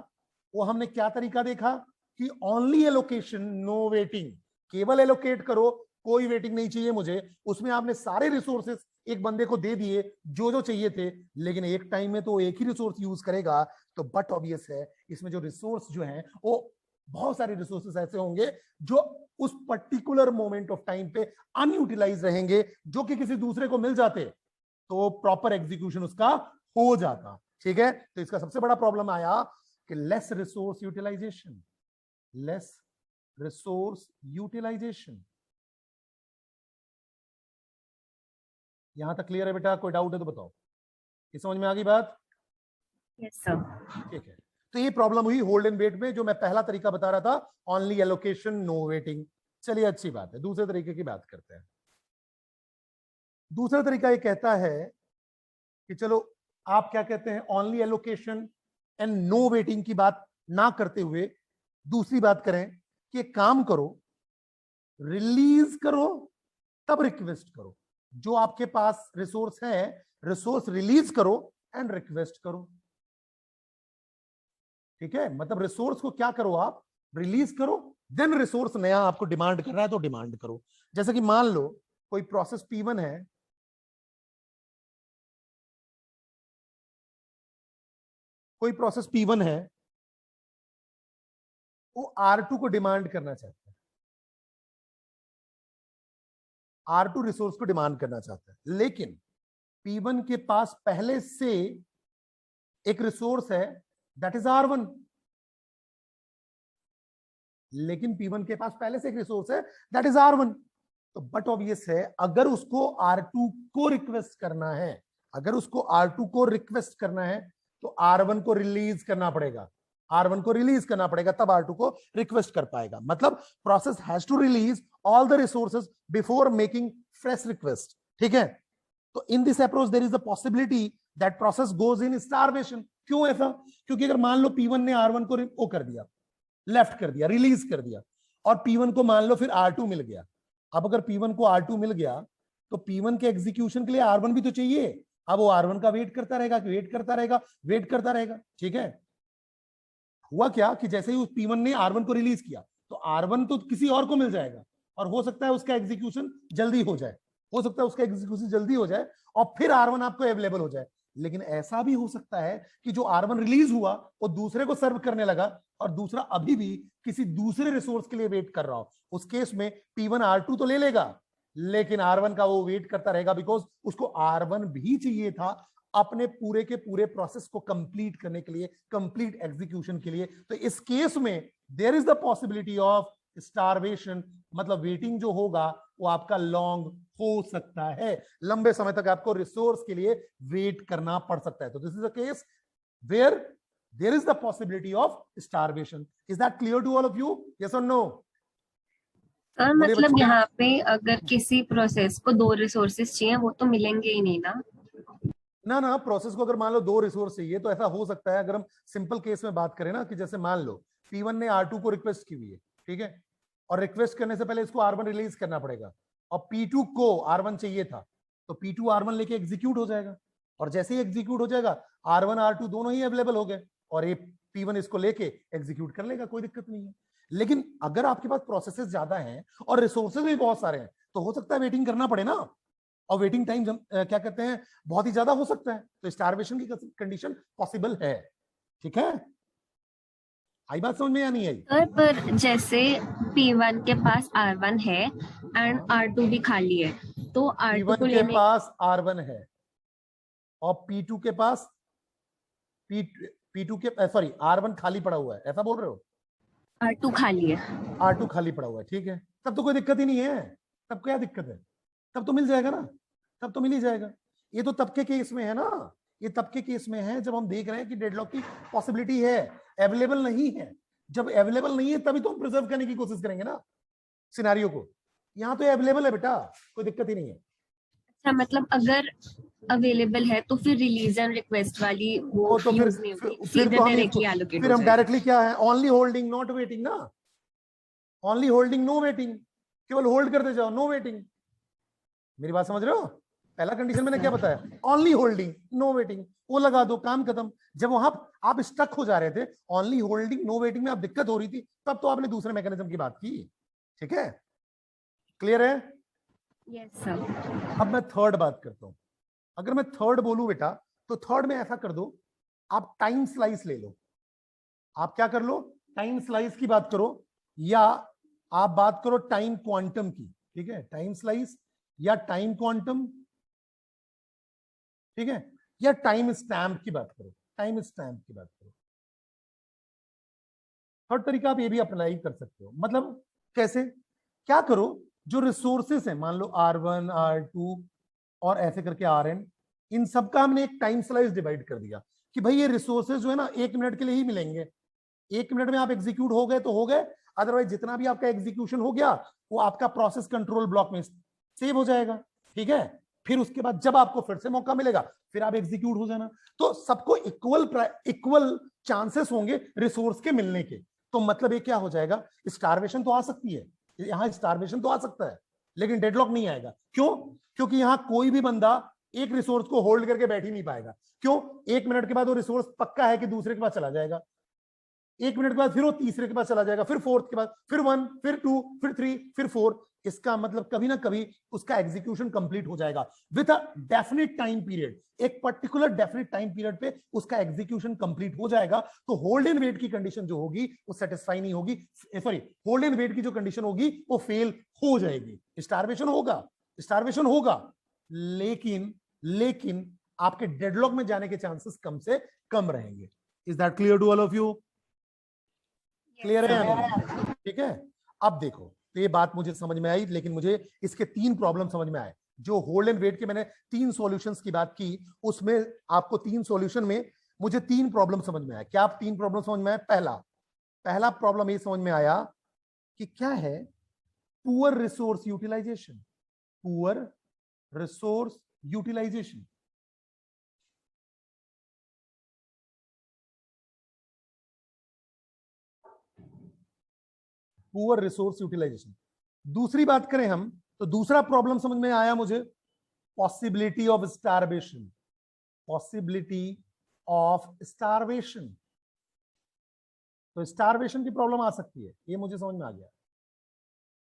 वो हमने क्या तरीका देखा कि ओनली एलोकेशन नो वेटिंग, केवल एलोकेट करो, कोई वेटिंग नहीं चाहिए मुझे। उसमें आपने सारे रिसोर्सेस एक बंदे को दे दिए जो जो चाहिए थे, लेकिन एक टाइम में तो एक ही रिसोर्स यूज करेगा। तो बट ऑब्वियस है इसमें जो रिसोर्स जो हैं वो बहुत सारे रिसोर्सेस ऐसे होंगे जो उस पर्टिकुलर मोमेंट ऑफ टाइम पे अनयूटिलाइज रहेंगे, जो कि किसी दूसरे को मिल जाते तो प्रॉपर एग्जीक्यूशन उसका हो जाता, ठीक है। तो इसका सबसे बड़ा प्रॉब्लम आया कि less resource utilization, less resource utilization. यहां तक क्लियर है बेटा, कोई डाउट है तो बताओ, ये समझ में आ गई बात।
Yes sir.
ठीक है, तो ये प्रॉब्लम हुई होल्ड एंड वेट में, जो मैं पहला तरीका बता रहा था, ओनली एलोकेशन नो वेटिंग। चलिए अच्छी बात है, दूसरे तरीके की बात करते हैं। दूसरा तरीका ये कहता है कि चलो आप क्या कहते हैं, only allocation and no waiting की बात ना करते हुए दूसरी बात करें कि एक काम करो, रिलीज करो तब रिक्वेस्ट करो। जो आपके पास रिसोर्स है, रिसोर्स रिलीज करो एंड रिक्वेस्ट करो। ठीक है, मतलब रिसोर्स को क्या करो, आप रिलीज करो, देन रिसोर्स नया आपको डिमांड कर रहा है तो डिमांड करो। जैसे कि मान लो कोई प्रोसेस P1 है, कोई प्रोसेस P1 है, वो R2 को डिमांड करना चाहता है, R2 रिसोर्स को डिमांड करना चाहता है, लेकिन P1 के पास पहले से एक रिसोर्स है दैट इज R1। लेकिन P1 के पास पहले से एक रिसोर्स है दैट इज R1। तो बट ऑब्वियस है, अगर उसको R2 को रिक्वेस्ट करना है, अगर उसको R2 को रिक्वेस्ट करना है तो R1 को रिलीज करना पड़ेगा, R1 को रिलीज करना पड़ेगा, तब R2 को रिक्वेस्ट कर पाएगा। मतलब process has to release all the resources before making fresh request. ठीक है, तो in this approach there is the possibility that process goes in starvation. क्यों ऐसा? क्योंकि अगर मान लो P1 ने R1 को वो कर दिया, लेफ्ट कर दिया, रिलीज कर दिया, और P1 को मान लो फिर R2 मिल गया। अब अगर P1 को R2 मिल गया तो P1 के एग्जीक्यूशन के लिए R1 भी तो चाहिए। अब वो R1 का वेट करता रहेगा, वेट करता रहेगा, वेट करता रहेगा। ठीक है, हुआ क्या कि जैसे ही उस P1 ने R1 को रिलीज किया तो R1 तो किसी और को मिल जाएगा, और हो सकता है उसका एग्जीक्यूशन जल्दी हो जाए, हो सकता है उसका एग्जीक्यूशन जल्दी हो जाए और फिर R1 आपको अवेलेबल हो जाए। लेकिन ऐसा भी हो सकता है कि जो R1 रिलीज हुआ वो दूसरे को सर्व करने लगा और दूसरा अभी भी किसी दूसरे रिसोर्स के लिए वेट कर रहा हो। उस केस में P1 R2 तो ले लेगा, लेकिन R1 का वो वेट करता रहेगा, बिकॉज उसको R1 भी चाहिए था अपने पूरे के पूरे प्रोसेस को कंप्लीट करने के लिए, कंप्लीट एग्जीक्यूशन के लिए। तो इस केस में there is the possibility of starvation, मतलब वेटिंग जो होगा वो आपका लॉन्ग हो सकता है, लंबे समय तक आपको रिसोर्स के लिए वेट करना पड़ सकता है। तो this is a case where there is the possibility of starvation. Is that clear to all of you? Yes और नो?
सर
बोलिए
मतलब
बच्चों।
यहाँ पे अगर किसी प्रोसेस को 2 रिसोर्सेज चाहिए वो तो मिलेंगे ही नहीं ना।
ना प्रोसेस को अगर मान लो 2 रिसोर्स चाहिए तो ऐसा हो सकता है, अगर हम सिंपल केस में बात करें ना, कि जैसे मान लो P1 ने R2 को रिक्वेस्ट की हुई है, ठीक है, और रिक्वेस्ट करने से पहले इसको R1 रिलीज करना पड़ेगा, और P2 को R1 चाहिए था, तो P2 R1 लेके एग्जीक्यूट हो जाएगा, और जैसे ही एग्जीक्यूट हो जाएगा R1 R2 दोनों ही अवेलेबल हो गए, और ये P1 इसको लेके एग्जीक्यूट कर लेगा, कोई दिक्कत नहीं है। लेकिन अगर आपके पास प्रोसेसेस ज्यादा हैं और रिसोर्सेज भी बहुत सारे हैं तो हो सकता है वेटिंग करना पड़े ना, और वेटिंग टाइम क्या कहते हैं बहुत ही ज्यादा हो सकता है, तो स्टारवेशन की कंडीशन पॉसिबल है। ठीक है, आई बात समझ में या नहीं आई?
सर पर जैसे P1 के पास R1 है एंड R2 भी खाली है, तो R2 को
P1 के
लेने
पास R1 है और P2 के पास P2 के सॉरी R1 खाली पड़ा हुआ है, ऐसा बोल रहे हो?
R2 खाली है।
R2 खाली पड़ा हुआ है, ठीक है, तब तो कोई दिक्कत ही नहीं है। तब क्या दिक्कत है? तब तो मिल जाएगा ना, तब तो मिल ही जाएगा। ये तो तब के केस में है ना, ये तब के केस में है जब हम देख रहे हैं कि डेडलॉक की पॉसिबिलिटी है, अवेलेबल नहीं है। जब अवेलेबल नहीं है तभी तो हम प्रिजर्व करने की कोशिश करेंगे ना सिनेरियो को। यहाँ तो अवेलेबल है बेटा, कोई दिक्कत ही नहीं है।
अच्छा मतलब अगर अवेलेबल है तो फिर रिलीज एंड रिक्वेस्ट वाली वो
तो फिर
यूज नहीं होती,
फिर
सीधे
तो हम
डायरेक्टली एलोकेट
फिर
हो
हम
जाएगा।
डायरेक्टली क्या है, ओनली होल्डिंग नॉट वेटिंग ना, ओनली होल्डिंग नो वेटिंग, केवल होल्ड करते जाओ, नो वेटिंग। मेरी बात समझ रहे हो? पहला कंडीशन मैंने क्या बताया, ओनली होल्डिंग नो वेटिंग, वो लगा दो, काम खत्म। जब वहां आप स्टक हो जा रहे थे ओनली होल्डिंग नो वेटिंग में, आप दिक्कत हो रही थी, तब तो आपने दूसरे मैकेनिज्म की बात की। ठीक है, क्लियर है?
Yes sir.
अब मैं थर्ड बात करता हूं। अगर मैं थर्ड बोलूं बेटा, तो थर्ड में ऐसा कर दो, आप टाइम स्लाइस ले लो। आप क्या कर लो, टाइम स्लाइस की बात करो, या आप बात करो टाइम क्वांटम की। ठीक है, टाइम स्लाइस या टाइम क्वांटम, ठीक है, या टाइम स्टैम्प की बात करो, टाइम स्टैम्प की बात करो। थर्ड तरीका आप ये भी अप्लाई कर सकते हो। मतलब कैसे? क्या करो, जो रिसोर्सेस है, मान लो R1 R2 और ऐसे करके Rn, इन सब का हमने एक टाइम स्लाइस डिवाइड कर दिया कि भाई ये रिसोर्सेज जो है ना 1 मिनट के लिए ही मिलेंगे। 1 मिनट में आप एग्जीक्यूट हो गए तो हो गए, अदरवाइज जितना भी आपका एग्जीक्यूशन हो गया वो आपका प्रोसेस कंट्रोल ब्लॉक में सेव हो जाएगा। ठीक है, फिर उसके बाद जब आपको फिर से मौका मिलेगा फिर आप एग्जीक्यूट हो जाना। तो सबको इक्वल चांसेस होंगे रिसोर्स के मिलने के। तो मतलब ये क्या हो जाएगा, स्टारवेशन तो आ सकती है, यहां स्टारवेशन तो आ सकता है, लेकिन डेडलॉक नहीं आएगा। क्यों? क्योंकि यहां कोई भी बंदा एक रिसोर्स को होल्ड करके बैठ ही नहीं पाएगा। क्यों? 1 मिनट के बाद वो रिसोर्स पक्का है कि दूसरे के पास चला जाएगा, 1 मिनट के बाद फिर वो तीसरे के पास चला जाएगा, फिर फोर्थ के बाद, फिर 1, फिर 2, फिर 3, फिर 4। इसका मतलब कभी ना कभी उसका एग्जीक्यूशन कंप्लीट हो जाएगा with a definite time period. एक पर्टिकुलर डेफिनेट टाइम पीरियड पे उसका एग्जीक्यूशन कंप्लीट हो जाएगा। तो होल्ड एंड वेट की कंडीशन जो होगी वो सेटिस्फाई नहीं होगी, सॉरी, होल्ड एंड वेट की जो कंडीशन होगी वो फेल हो जाएगी। स्टारवेशन होगा, लेकिन आपके डेडलॉक में जाने के चांसेस कम से कम रहेंगे। Is that clear to all of you? Clear है या नहीं? ठीक है। अब देखो, तो ये बात मुझे समझ में आई, लेकिन मुझे इसके 3 प्रॉब्लम समझ में आए। जो होल्ड एंड वेट के मैंने 3 सॉल्यूशंस की बात की, उसमें आपको 3 सॉल्यूशन में मुझे 3 प्रॉब्लम समझ में आया। क्या आप 3 प्रॉब्लम समझ में आया? पहला प्रॉब्लम ये समझ में आया कि क्या है poor resource utilization. Poor resource utilization, poor resource utilization. दूसरी बात करें हम, तो दूसरा प्रॉब्लम समझ में आया मुझे possibility of starvation. Possibility of starvation, तो स्टारवेशन की प्रॉब्लम आ सकती है, ये मुझे समझ में आ गया।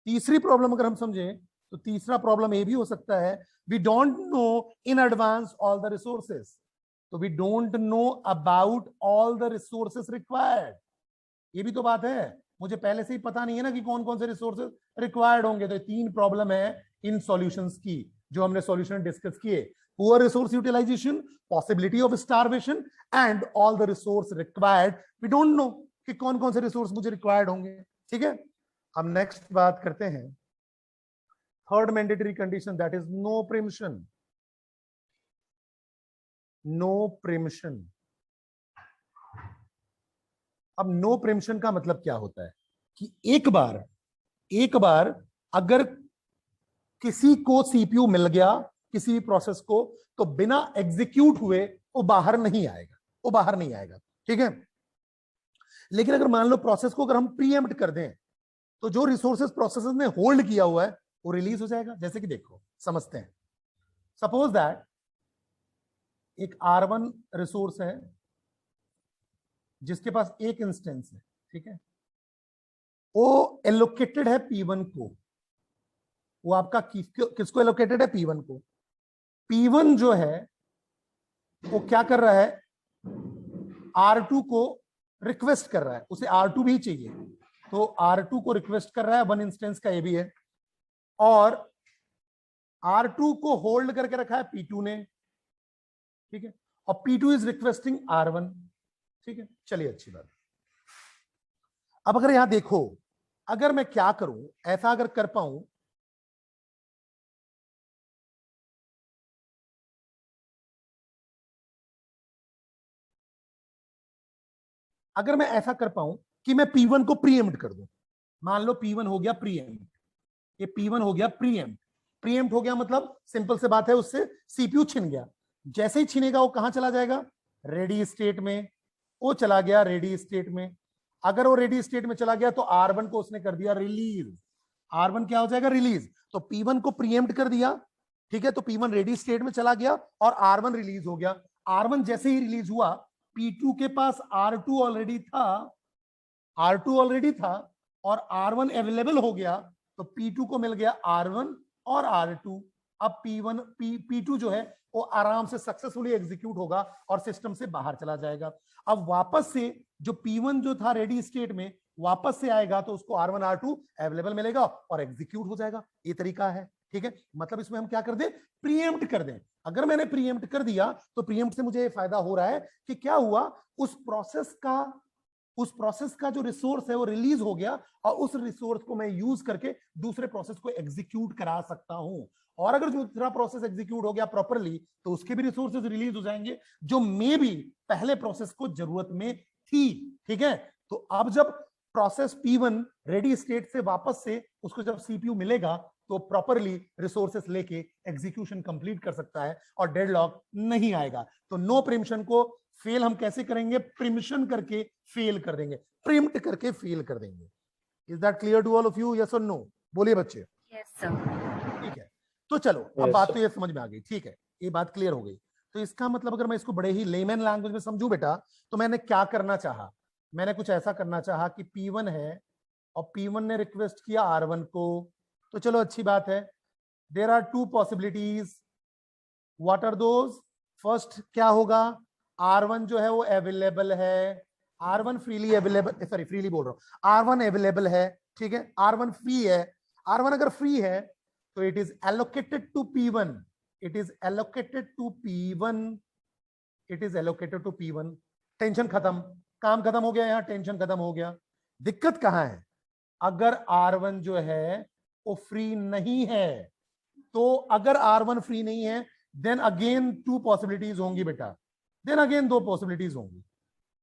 तीसरी प्रॉब्लम अगर हम समझें, तो तीसरा प्रॉब्लम ये भी हो सकता है we don't know in advance all the resources. तो we don't know about all the resources required. ये भी तो बात है, मुझे पहले से ही पता नहीं है ना कि कौन कौन से रिसोर्सेज रिक्वायर्ड होंगे। तो 3 प्रॉब्लम है इन सॉल्यूशंस की जो हमने सॉल्यूशन डिस्कस किए। Poor resource utilization, possibility of starvation and all the resource required. We don't know कि कौन कौन से रिसोर्स मुझे रिक्वायर्ड होंगे। ठीक है। अब नेक्स्ट बात करते हैं third mandatory condition, that is no preemption. No preemption. अब नो प्रीएम्पशन का मतलब क्या होता है कि एक बार अगर किसी को सीपीयू मिल गया किसी भी प्रोसेस को, तो बिना एग्जीक्यूट हुए वो बाहर नहीं आएगा। ठीक है। लेकिन अगर मान लो प्रोसेस को अगर हम प्रीएम्प्ट कर दें, तो जो रिसोर्सेज प्रोसेस ने होल्ड किया हुआ है वो रिलीज हो जाएगा। जैसे कि देखो, समझते हैं, सपोज दैट एक R1 रिसोर्स है जिसके पास एक इंस्टेंस है। ठीक है। वो एलोकेटेड है P1 को। वो आपका किसको एलोकेटेड है? P1 को। P1 जो है वो क्या कर रहा है? R2 को रिक्वेस्ट कर रहा है, उसे R2 भी चाहिए, तो R2 को रिक्वेस्ट कर रहा है। 1 इंस्टेंस का ये भी है। और R2 को होल्ड करके रखा है P2 ने। ठीक है। और P2 इज रिक्वेस्टिंग R1। ठीक है, चलिए, अच्छी बात। अब अगर यहां देखो, अगर मैं क्या करूं, ऐसा अगर कर पाऊं, अगर मैं ऐसा कर पाऊं कि मैं P1 को प्रीएम्प्ट कर दूं। मान लो P1 हो गया प्रीएम्प्ट, ये P1 हो गया प्रीएम्प्ट हो गया, मतलब सिंपल से बात है, उससे सीपीयू छिन गया। जैसे ही छिनेगा वो कहां चला जाएगा? रेडी स्टेट में। वो चला गया रेडी स्टेट में। अगर वो रेडी स्टेट में चला गया तो R1 को उसने कर दिया रिलीज। R1 क्या हो जाएगा? रिलीज। तो P1 को प्रीएम्प्ट कर दिया। ठीक है। तो P1 रेडी स्टेट में चला गया और R1 रिलीज हो गया। R1 जैसे ही रिलीज हुआ, P2 के पास R2 ऑलरेडी था और R1 अवेलेबल हो गया, तो P2 को मिल गया R1 और R2। अब P2 जो है वो आराम से सक्सेसफुली एग्जीक्यूट होगा और सिस्टम से बाहर चला जाएगा। अब वापस से जो P1 जो था रेडी स्टेट में वापस से आएगा, तो उसको R1 R2 अवेलेबल मिलेगा और एग्जीक्यूट हो जाएगा। ये तरीका है। ठीक है। मतलब इसमें हम क्या कर दें? प्रीएम्प्ट कर दें। अगर मैंने प्रीएम्प्ट कर दिया तो प्रीएम्प्ट से मुझे ये फायदा हो रहा है कि क्या हुआ, उस प्रोसेस का जो रिसोर्स है वो रिलीज हो गया और उस रिसोर्स को मैं यूज करके दूसरे प्रोसेस को एग्जीक्यूट करा सकता हूं। और अगर दूसरा प्रोसेस एग्जीक्यूट हो गया प्रॉपरली, तो उसके भी रिसोर्सेज रिलीज हो जाएंगे जो मे भी पहले प्रोसेस को जरूरत में थी। ठीक है। तो अब जब प्रोसेस P1 रेडी स्टेट से वापस से उसको जब सीपीयू मिलेगा, तो प्रॉपरली रिसोर्सेस लेके एग्जीक्यूशन कंप्लीट कर सकता है और डेडलॉक नहीं आएगा। तो नो प्रिम्पशन को फेल हम कैसे करेंगे? प्रिम्पशन करके फेल कर देंगे, प्रिम्प्ट करके फेल कर देंगे। Is that clear to all of you? Yes और नो? बोलिए बच्चे।
Yes sir.
ठीक है, तो चलो अब बात तो ये समझ में आ गई। ठीक है, ये बात क्लियर हो गई। तो इसका मतलब अगर मैं इसको बड़े ही लेमैन लैंग्वेज में समझूं बेटा, तो मैंने क्या करना चाहा? मैंने कुछ ऐसा करना चाहा कि P1 है और P1 ने रिक्वेस्ट किया R1 को, तो चलो अच्छी बात है। There are two possibilities. What are those? First क्या होगा? R1 जो है वो अवेलेबल है, R1 freely available, sorry freely बोल रहा हूं, R1 अवेलेबल है, ठीक है, R1 फ्री है। R1 अगर फ्री है तो it is allocated to P1, it is allocated to P1, it is allocated to P1। Tension खत्म, काम खत्म हो गया, यहां टेंशन खत्म हो गया। दिक्कत कहां है? अगर R1 जो है वो फ्री नहीं है, तो अगर R1 फ्री नहीं है देन अगेन टू पॉसिबिलिटीज होंगी बेटा, देन अगेन दो पॉसिबिलिटीज होंगी।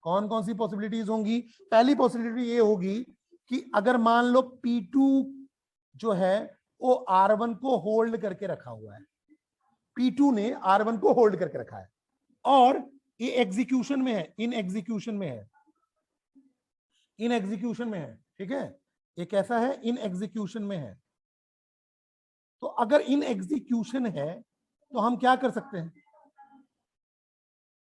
कौन कौन सी पॉसिबिलिटीज होंगी? पहली पॉसिबिलिटी ये होगी कि अगर मान लो P2 जो है वो R1 को होल्ड करके रखा हुआ है, P2 ने R1 को होल्ड करके रखा है और ये एग्जीक्यूशन में है, इन एग्जीक्यूशन में है, इन एग्जीक्यूशन में है, ठीक है, ये कैसा है? इन एग्जीक्यूशन में है। तो अगर इन एग्जीक्यूशन है तो हम क्या कर सकते हैं?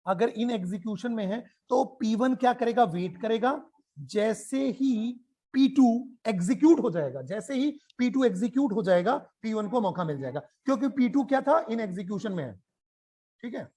अगर इन एग्जीक्यूशन में है तो P1 क्या करेगा? वेट करेगा। जैसे ही P2 एग्जीक्यूट हो जाएगा, जैसे ही P2 एग्जीक्यूट हो जाएगा, P1 को मौका मिल जाएगा, क्योंकि P2 क्या था? इन एग्जीक्यूशन में है, ठीक है।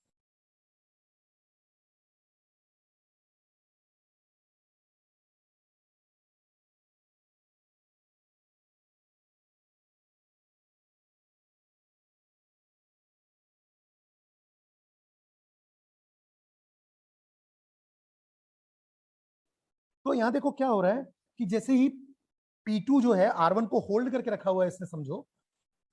तो यहां देखो क्या हो रहा है कि जैसे ही P2 जो है R1 को होल्ड करके रखा हुआ है इसने, समझो,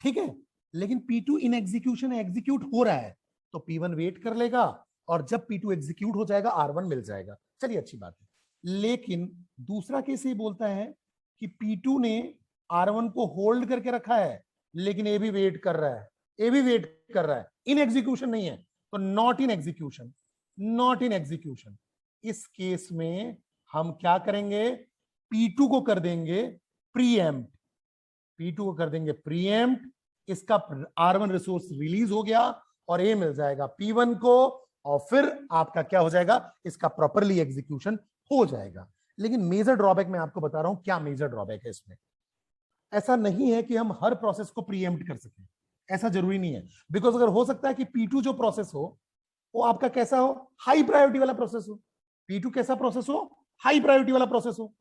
ठीक है, लेकिन P2 इन एग्जीक्यूशन है, एग्जीक्यूट हो रहा है, तो P1 वेट कर लेगा और जब P2 एग्जीक्यूट हो जाएगा R1 मिल जाएगा। चलिए अच्छी बात है। लेकिन दूसरा केस ये बोलता है कि P2 ने R1 को होल्ड करके रखा है, लेकिन ये भी वेट कर रहा है, ये भी वेट कर रहा है, इन एग्जीक्यूशन नहीं है, तो not in execution, not in execution. इस केस में हम क्या करेंगे? P2 को कर देंगे प्रीएम्प्ट, P2 को कर देंगे प्रीएम्प्ट, इसका R1 रिसोर्स रिलीज हो गया और ये मिल जाएगा P1 को, और फिर आपका क्या हो जाएगा? इसका प्रॉपरली एग्जीक्यूशन हो जाएगा। लेकिन मेजर ड्रॉबैक मैं आपको बता रहा हूं, क्या मेजर ड्रॉबैक है इसमें। ऐसा नहीं है कि हम हर प्रोसेस को प्रीएम्प्ट कर सकें, ऐसा जरूरी नहीं है। बिकॉज अगर हो सकता है कि P2 जो प्रोसेस हो वो आपका कैसा हो? हाई प्रायोरिटी वाला प्रोसेस हो। P2 कैसा प्रोसेस हो? हाई प्रायोरिटी वाला प्रोसेस हो,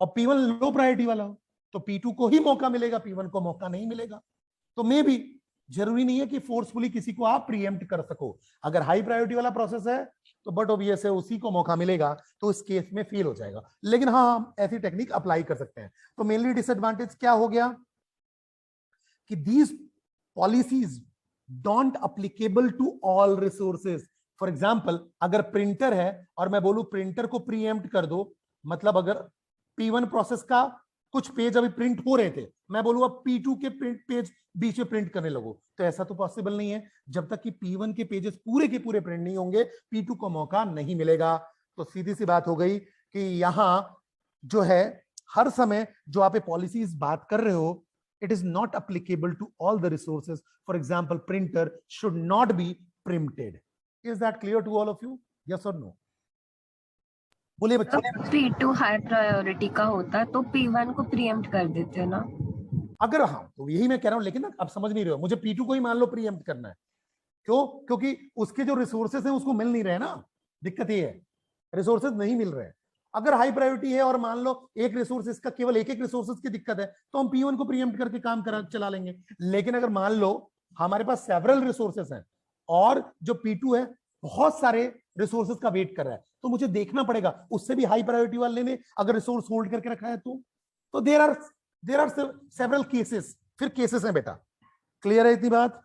और P1 लो प्रायोरिटी वाला हो, तो P2 को ही मौका मिलेगा, P1 को मौका नहीं मिलेगा। तो मे भी जरूरी नहीं है कि फोर्सफुली किसी को आप प्रीएम्प्ट कर सको। अगर हाई प्रायोरिटी वाला प्रोसेस है तो बट ऑब्वियस है उसी को मौका मिलेगा, तो इस केस में फेल हो जाएगा। लेकिन हाँ, हम ऐसी टेक्निक अप्लाई कर सकते हैं। तो मेनली डिसएडवांटेज क्या हो गया कि these policies don't applicable to all resources. For example, अगर प्रिंटर है और मैं बोलूं प्रिंटर को प्रीएम्प्ट कर दो, मतलब अगर P1 प्रोसेस का कुछ पेज अभी प्रिंट हो रहे थे, मैं बोलूं अब P2 के पेज बीच में प्रिंट करने लगो, तो ऐसा तो पॉसिबल नहीं है। जब तक कि P1 के पेजेस पूरे के पूरे प्रिंट नहीं होंगे, P2 को मौका नहीं मिलेगा। तो सीधी सी बात हो गई कि यहां जो है हर समय जो आप पॉलिसीज बात कर रहे हो, it is not applicable to all the resources. For example, printer should not be preempted. Is that clear to all of you? Yes or no? बोलिए बच्चे।
P2 हाई प्रायोरिटी का होता तो P1 को प्रीएम्प्ट कर देते ना।
अगर हाँ, तो यही मैं कह रहा हूं, लेकिन ना आप समझ नहीं रहे हो, मुझे P2 को ही मान लो प्रीएम्प्ट करना है। क्यों? क्योंकि उसके जो रिसोर्सेस हैं उसको मिल नहीं रहे ना, दिक्कत ये है, रिसोर्सेज नहीं मिल रहे हैं। अगर हाई प्रायोरिटी है और मान लो एक रिसोर्सेज का केवल एक रिसोर्सेज की दिक्कत है, तो हम P1 को प्रीएम्प्ट करके काम चला लेंगे। लेकिन अगर मान लो हमारे पास सेवरल रिसोर्सेज हैं और जो P2 है बहुत सारे रिसोर्सेज का वेट कर रहा है, तो मुझे देखना पड़ेगा उससे भी हाई प्रायोरिटी वाले ने अगर रिसोर्स होल्ड करके रखा है तो देयर आर सेवरल केसेस, फिर केसेस हैं बेटा। क्लियर है इतनी बात?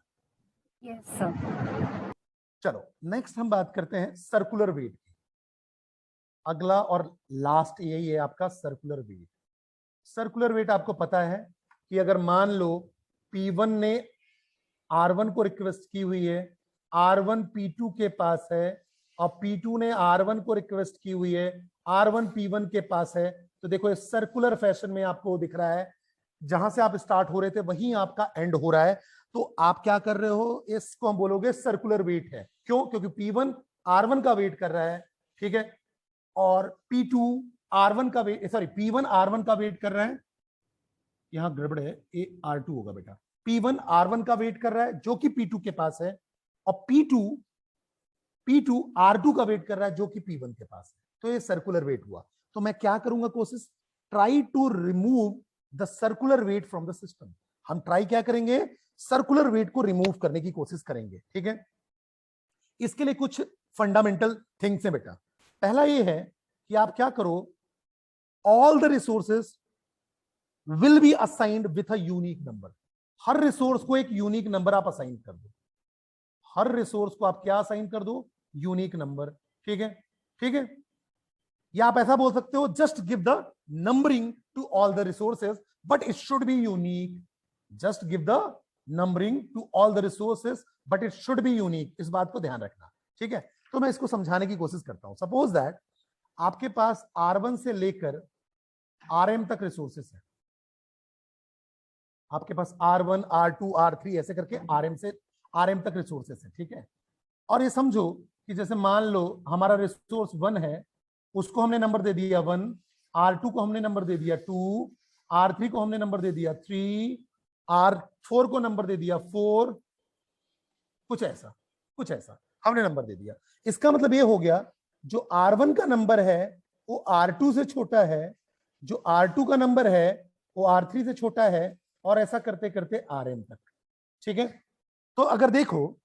Yes sir.
चलो नेक्स्ट हम बात करते हैं सर्कुलर वेट की। अगला और लास्ट यही है आपका सर्कुलर वेट। सर्कुलर वेट आपको पता है कि अगर मान लो P1 ने R1 को रिक्वेस्ट की हुई है, R1 P2 के पास है, और P2 ने R1 को रिक्वेस्ट की हुई है, R1 P1 के पास है। तो देखो इस सर्कुलर फैशन में आपको दिख रहा है, जहां से आप स्टार्ट हो रहे थे वहीं आपका एंड हो रहा है। तो आप क्या कर रहे हो, इसको हम बोलोगे सर्कुलर वेट है। क्यों? क्योंकि P1 R1 का वेट कर रहा है, ठीक है, और P2 R1 का वेट, सॉरी P1 R1 का वेट कर रहा है। यहां गड़बड़ है, ये R2 होगा बेटा। P1 R1 का वेट कर रहा है जो कि P2 के पास है, और P2 R2 का वेट कर रहा है जो कि P1 के पास है। तो ये सर्कुलर वेट हुआ। तो मैं क्या करूंगा कोशिश, try to remove the circular wait from the system. हम ट्राई क्या करेंगे, सर्कुलर वेट को रिमूव करने की कोशिश करेंगे, ठीक है। इसके लिए कुछ फंडामेंटल थिंग्स है बेटा। पहला ये है कि आप क्या करो, all the resources will be assigned with a unique number. Her resource को एक यूनिक नंबर आप असाइन कर दो। हर रिसोर्स को आप क्या असाइन कर दो, यूनिक नंबर, ठीक है, ठीक है। या आप ऐसा बोल सकते हो, just give the numbering to all the resources but it should be unique. Just give the numbering to all the resources but it should be unique. इस बात को ध्यान रखना, ठीक है। तो मैं इसको समझाने की कोशिश करता हूं। सपोज दैट आपके पास R1 से लेकर Rm तक रिसोर्सेस है। आपके पास R1 R2 R3 ऐसे करके Rm से Rm तक रिसोर्सेस है, ठीक है। और ये समझो कि जैसे मान लो हमारा रिसोर्स 1 है, उसको हमने नंबर दे दिया 1, R2 को हमने नंबर दे दिया 2, R3 को हमने नंबर दे दिया 3, R4 को नंबर दे दिया 4, कुछ ऐसा हमने नंबर दे दिया। इसका मतलब ये हो गया, जो R1 का नंबर है वो R2 से छोटा है, जो R2 का नंबर है वो R3 से छोटा है, और ऐसा करते करते Rm तक, ठीक है। तो अगर देखो,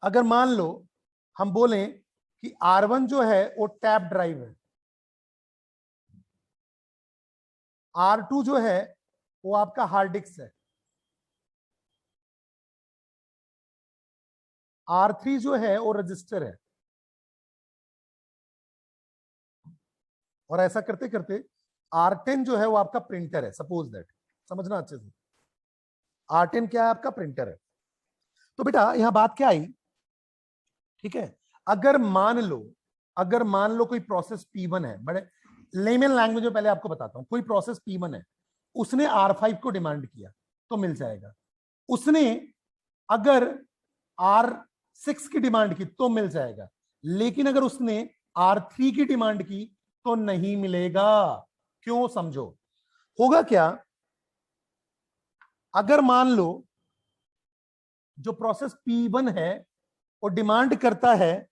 अगर मान लो हम बोलें कि R1 जो है वो टैप ड्राइव है, R2 जो है वो आपका हार्ड डिस्क है, R3 जो है वो रजिस्टर है, और ऐसा करते करते R10 जो है वो आपका प्रिंटर है। सपोज दैट, समझना अच्छे से, R10 क्या है, आपका प्रिंटर है। तो बेटा यहां बात क्या आई, ठीक है। अगर मान लो कोई प्रोसेस P1 है, बड़े लेमन लैंग्वेज में पहले आपको बताता हूं, कोई प्रोसेस P1 है, उसने R5 को डिमांड किया तो मिल जाएगा। उसने अगर R6 की डिमांड की तो मिल जाएगा, लेकिन अगर उसने R3 की डिमांड की तो नहीं मिलेगा। क्यों, समझो। होगा क्या, अगर मान लो जो प्रोसेस P1 है वो डिमांड करता है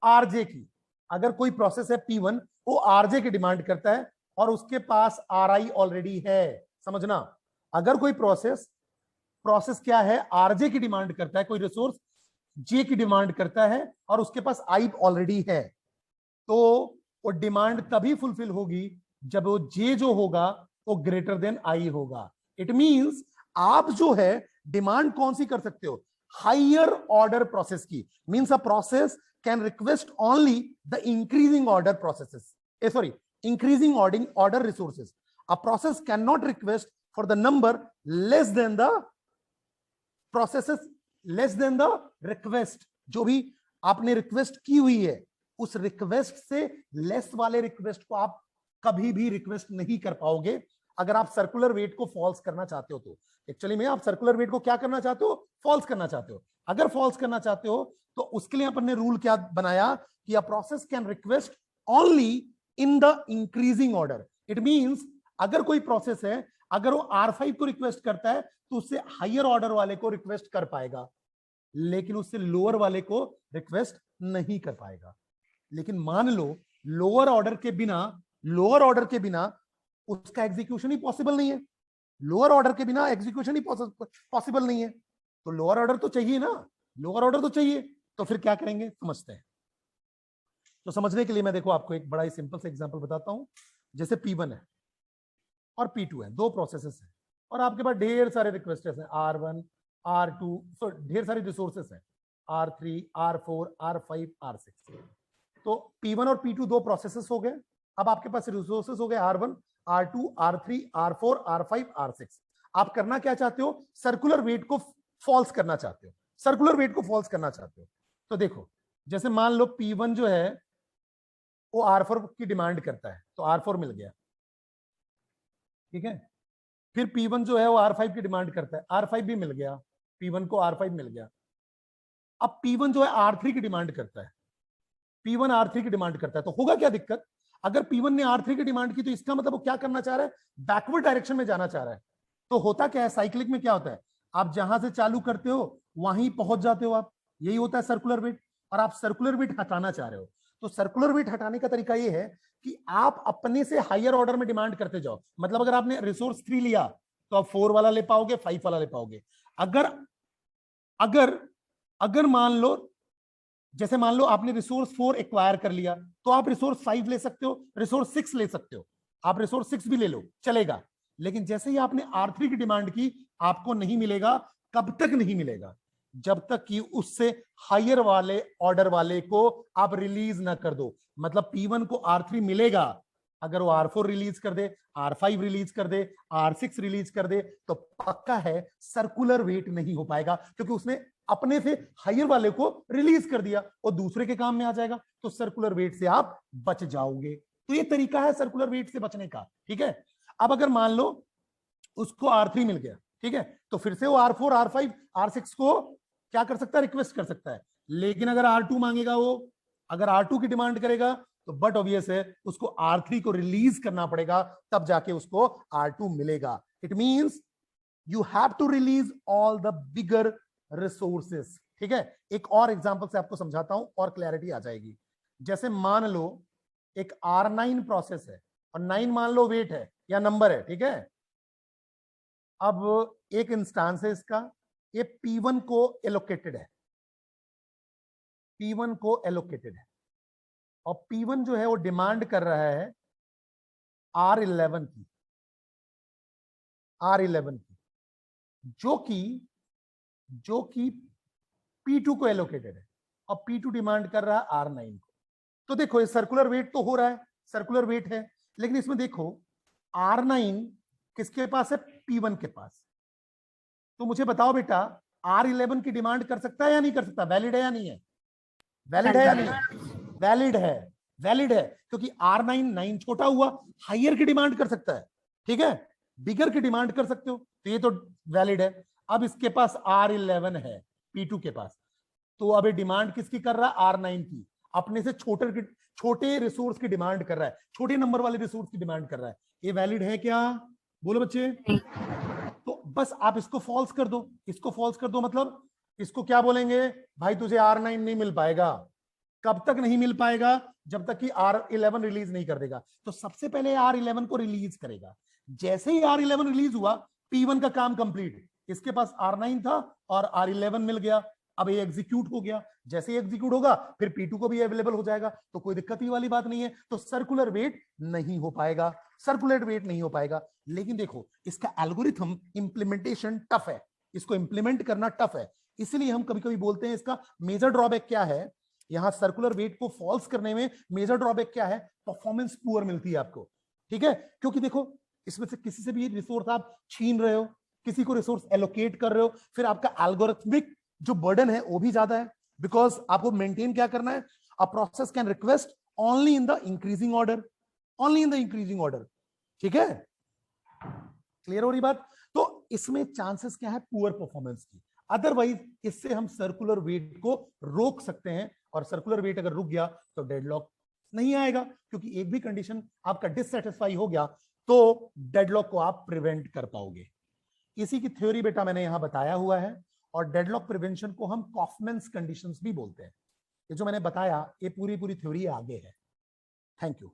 RJ की, अगर कोई प्रोसेस है P1 वो RJ की डिमांड करता है और उसके पास RI ऑलरेडी है, समझना। अगर कोई प्रोसेस क्या है, RJ की डिमांड करता है, कोई रिसोर्स J की डिमांड करता है और उसके पास I ऑलरेडी है, तो वो डिमांड तभी फुलफिल होगी जब वो J जो होगा वो ग्रेटर देन I होगा। इट मींस आप जो है डिमांड कौन सी कर सकते हो, हायर ऑर्डर प्रोसेस की। Means a process can request only the increasing order processes, increasing order resources. A process cannot request for the number less than the processes less than the request। जो भी आपने रिक्वेस्ट की हुई है उस रिक्वेस्ट से लेस वाले रिक्वेस्ट को आप कभी भी रिक्वेस्ट नहीं कर पाओगे, अगर आप सर्कुलर वेट को फॉल्स करना चाहते हो। तो एक्चुअली में आप सर्कुलर वेट को क्या करना चाहते हो, फॉल्स करना चाहते हो। अगर फॉल्स करना चाहते हो तो उसके लिए अपन ने रूल क्या बनाया कि a process can request only in the increasing order. It means अगर कोई प्रोसेस है, अगर वो R5 को रिक्वेस्ट करता है तो उससे हायर ऑर्डर वाले को रिक्वेस्ट कर पाएगा, लेकिन उससे लोअर वाले को रिक्वेस्ट नहीं कर पाएगा। लेकिन मान लो लोअर ऑर्डर के बिना उसका एग्जीक्यूशन ही पॉसिबल नहीं है, लोअर ऑर्डर के बिना एग्जीक्यूशन ही पॉसिबल नहीं है, तो लोअर ऑर्डर तो चाहिए ना, लोअर ऑर्डर तो चाहिए। तो फिर क्या करेंगे, समझते हैं। तो समझने के लिए मैं देखो आपको एक बड़ा ही सिंपल सा एग्जांपल बताता हूं। जैसे P1 है और P2 है, दो प्रोसेसेस हैं और आपके पास ढेर सारे रिक्वेस्टेस हैं, R1 R2, सो ढेर सारे रिसोर्सेस हैं, R3 R4 R5 R6। तो P1 और P2 दो प्रोसेसेस हो गए। अब आपके पास रिसोर्सेस हो गए R1 R2, R3, R4, R5, R6। आप करना क्या चाहते हो? सर्कुलर वेट को फॉल्स करना चाहते हो, सर्कुलर वेट को फॉल्स करना चाहते हो। तो देखो, जैसे मान लो P1 जो है वो R4 की डिमांड करता है, तो R4 मिल गया, ठीक है। फिर P1 जो है वो R5 की डिमांड करता है, R5 भी मिल गया, P1 को R5 मिल गया। अब P1 जो है R3 की डिमांड करता है, P1 R3 की डिमांड करता है, तो होगा क्या दिक्कत? अगर P1 ने R3 की डिमांड की तो इसका मतलब वो क्या करना चाह रहा है? बैकवर्ड डायरेक्शन में जाना चाह रहा है। तो होता क्या है साइक्लिक में, क्या होता है? आप जहां से चालू करते हो वहीं पहुंच जाते हो आप, यही होता है सर्कुलर वेट। और आप सर्कुलर वेट हटाना चाह रहे हो, तो सर्कुलर वेट हटाने का तरीका ये है कि आप अपने से हायर ऑर्डर में डिमांड करते जाओ। मतलब अगर आपने रिसोर्स 3 लिया तो आप 4 वाला ले पाओगे, 5 वाला ले पाओगे। अगर अगर अगर मान लो, जैसे मान लो आपने रिसोर्स 4 एक्वायर कर लिया, तो आप रिसोर्स 5 ले सकते हो, रिसोर्स 6 ले सकते हो, आप रिसोर्स 6 भी ले लो, चलेगा। लेकिन जैसे ही आपने R3 की डिमांड की, आपको नहीं मिलेगा। कब तक नहीं मिलेगा? जब तक कि उससे हायर वाले ऑर्डर वाले को आप रिलीज ना कर दो। मतलब P1 को R3 मिलेगा, अगर वो R4 रिलीज कर दे, R5 रिलीज कर दे, R6 रिलीज कर दे, तो पक्का है सर्कुलर वेट नहीं हो पाएगा, क्योंकि उसने अपने से हायर वाले को रिलीज कर दिया और दूसरे के काम में आ जाएगा, तो सर्कुलर वेट से आप बच जाओगे। तो ये तरीका है सर्कुलर वेट से बचने का, ठीक है। अब अगर मान लो उसको R3 मिल गया, ठीक है, तो फिर से वो R4, R5, R6 को क्या कर सकता है? रिक्वेस्ट कर सकता है। लेकिन अगर R2 मांगेगा, वो अगर R2 की डिमांड करेगा, तो बट ऑब्वियस है उसको R3 को रिलीज करना पड़ेगा, तब जाके उसको R2 मिलेगा। It means you have to release all the bigger resources, ठीक है। एक और एग्जांपल से आपको समझाता हूं और क्लैरिटी आ जाएगी। जैसे मान लो एक R9 प्रोसेस है और 9 मान लो वेट है या नंबर है, ठीक है। अब एक इंस्टांस है इसका, ये P1 को एलोकेटेड है, P1 को एलोकेटेड है, और P1 जो है वो डिमांड कर रहा है R11 की, R11 की, जो कि P2 को एलोकेटेड है, और P2 डिमांड कर रहा है R9 को। तो देखो ये सर्कुलर वेट तो हो रहा है, सर्कुलर वेट है, लेकिन इसमें देखो R9 किसके पास है? P1 के पास। तो मुझे बताओ बेटा, R11 की डिमांड कर सकता है या नहीं कर सकता? वैलिड है या नहीं है? वैलिड है या नहीं है? वैलिड है, वैलिड है, क्योंकि R9 9 छोटा हुआ, हायर की डिमांड कर सकता है, ठीक है, बिगर की डिमांड कर सकते हो, तो ये तो वैलिड है। अब इसके पास R11 है P2 के पास, तो अब ये डिमांड किसकी कर रहा है? R9 की, अपने से छोटे रिसोर्स की डिमांड कर रहा है, छोटे नंबर वाले रिसोर्स की डिमांड कर रहा है। ये वैलिड है क्या? बोलो बच्चे। तो बस आप इसको फॉल्स कर दो, इसको फॉल्स कर दो, मतलब इसको क्या बोलेंगे? भाई तुझे R9 नहीं मिल पाएगा। कब तक नहीं मिल पाएगा? जब तक कि R11 रिलीज नहीं कर देगा। तो सबसे पहले R11 को रिलीज करेगा। जैसे ही R11 रिलीज हुआ, P1 का काम कंप्लीट, इसके पास R9 था और R11 मिल गया, अब ये एग्जीक्यूट हो गया। जैसे ही एग्जीक्यूट होगा फिर P2 को भी अवेलेबल हो जाएगा, तो कोई दिक्कत ही वाली बात नहीं है। तो सर्कुलर वेट नहीं हो पाएगा, सर्कुलर वेट नहीं हो पाएगा। लेकिन देखो इसका एल्गोरिथम इंप्लीमेंटेशन टफ है, इसको इंप्लीमेंट करना टफ है, इसलिए हम कभी कभी बोलते हैं इसका मेजर ड्रॉबैक क्या है। यहां सर्कुलर वेट को फॉल्स करने में मेजर ड्रॉबैक क्या है? परफॉर्मेंस पुअर मिलती है आपको, ठीक है। क्योंकि देखो इसमें से किसी से भी रिसोर्स आप छीन रहे हो, किसी को रिसोर्स एलोकेट कर रहे हो, फिर आपका एल्गोरिथमिक जो बर्डन है वो भी ज्यादा है, बिकॉज आपको मेंटेन क्या करना है? A process can request only in the increasing order, only in the increasing order, ठीक है। क्लियर हो रही बात? तो इसमें चांसेस क्या है? पुअर परफॉर्मेंस की। अदरवाइज इससे हम सर्कुलर वेट को रोक सकते हैं, और सर्कुलर वेट अगर रुक गया तो डेडलॉक नहीं आएगा, क्योंकि एक भी कंडीशन आपका डिससेटिस्फाई हो गया तो डेडलॉक को आप प्रिवेंट कर पाओगे। इसी की थ्योरी बेटा मैंने यहां बताया हुआ है, और डेडलॉक प्रिवेंशन को हम कॉफमैन्स कंडीशंस भी बोलते हैं। ये जो मैंने बताया ये पूरी थ्योरी आगे है। Thank you.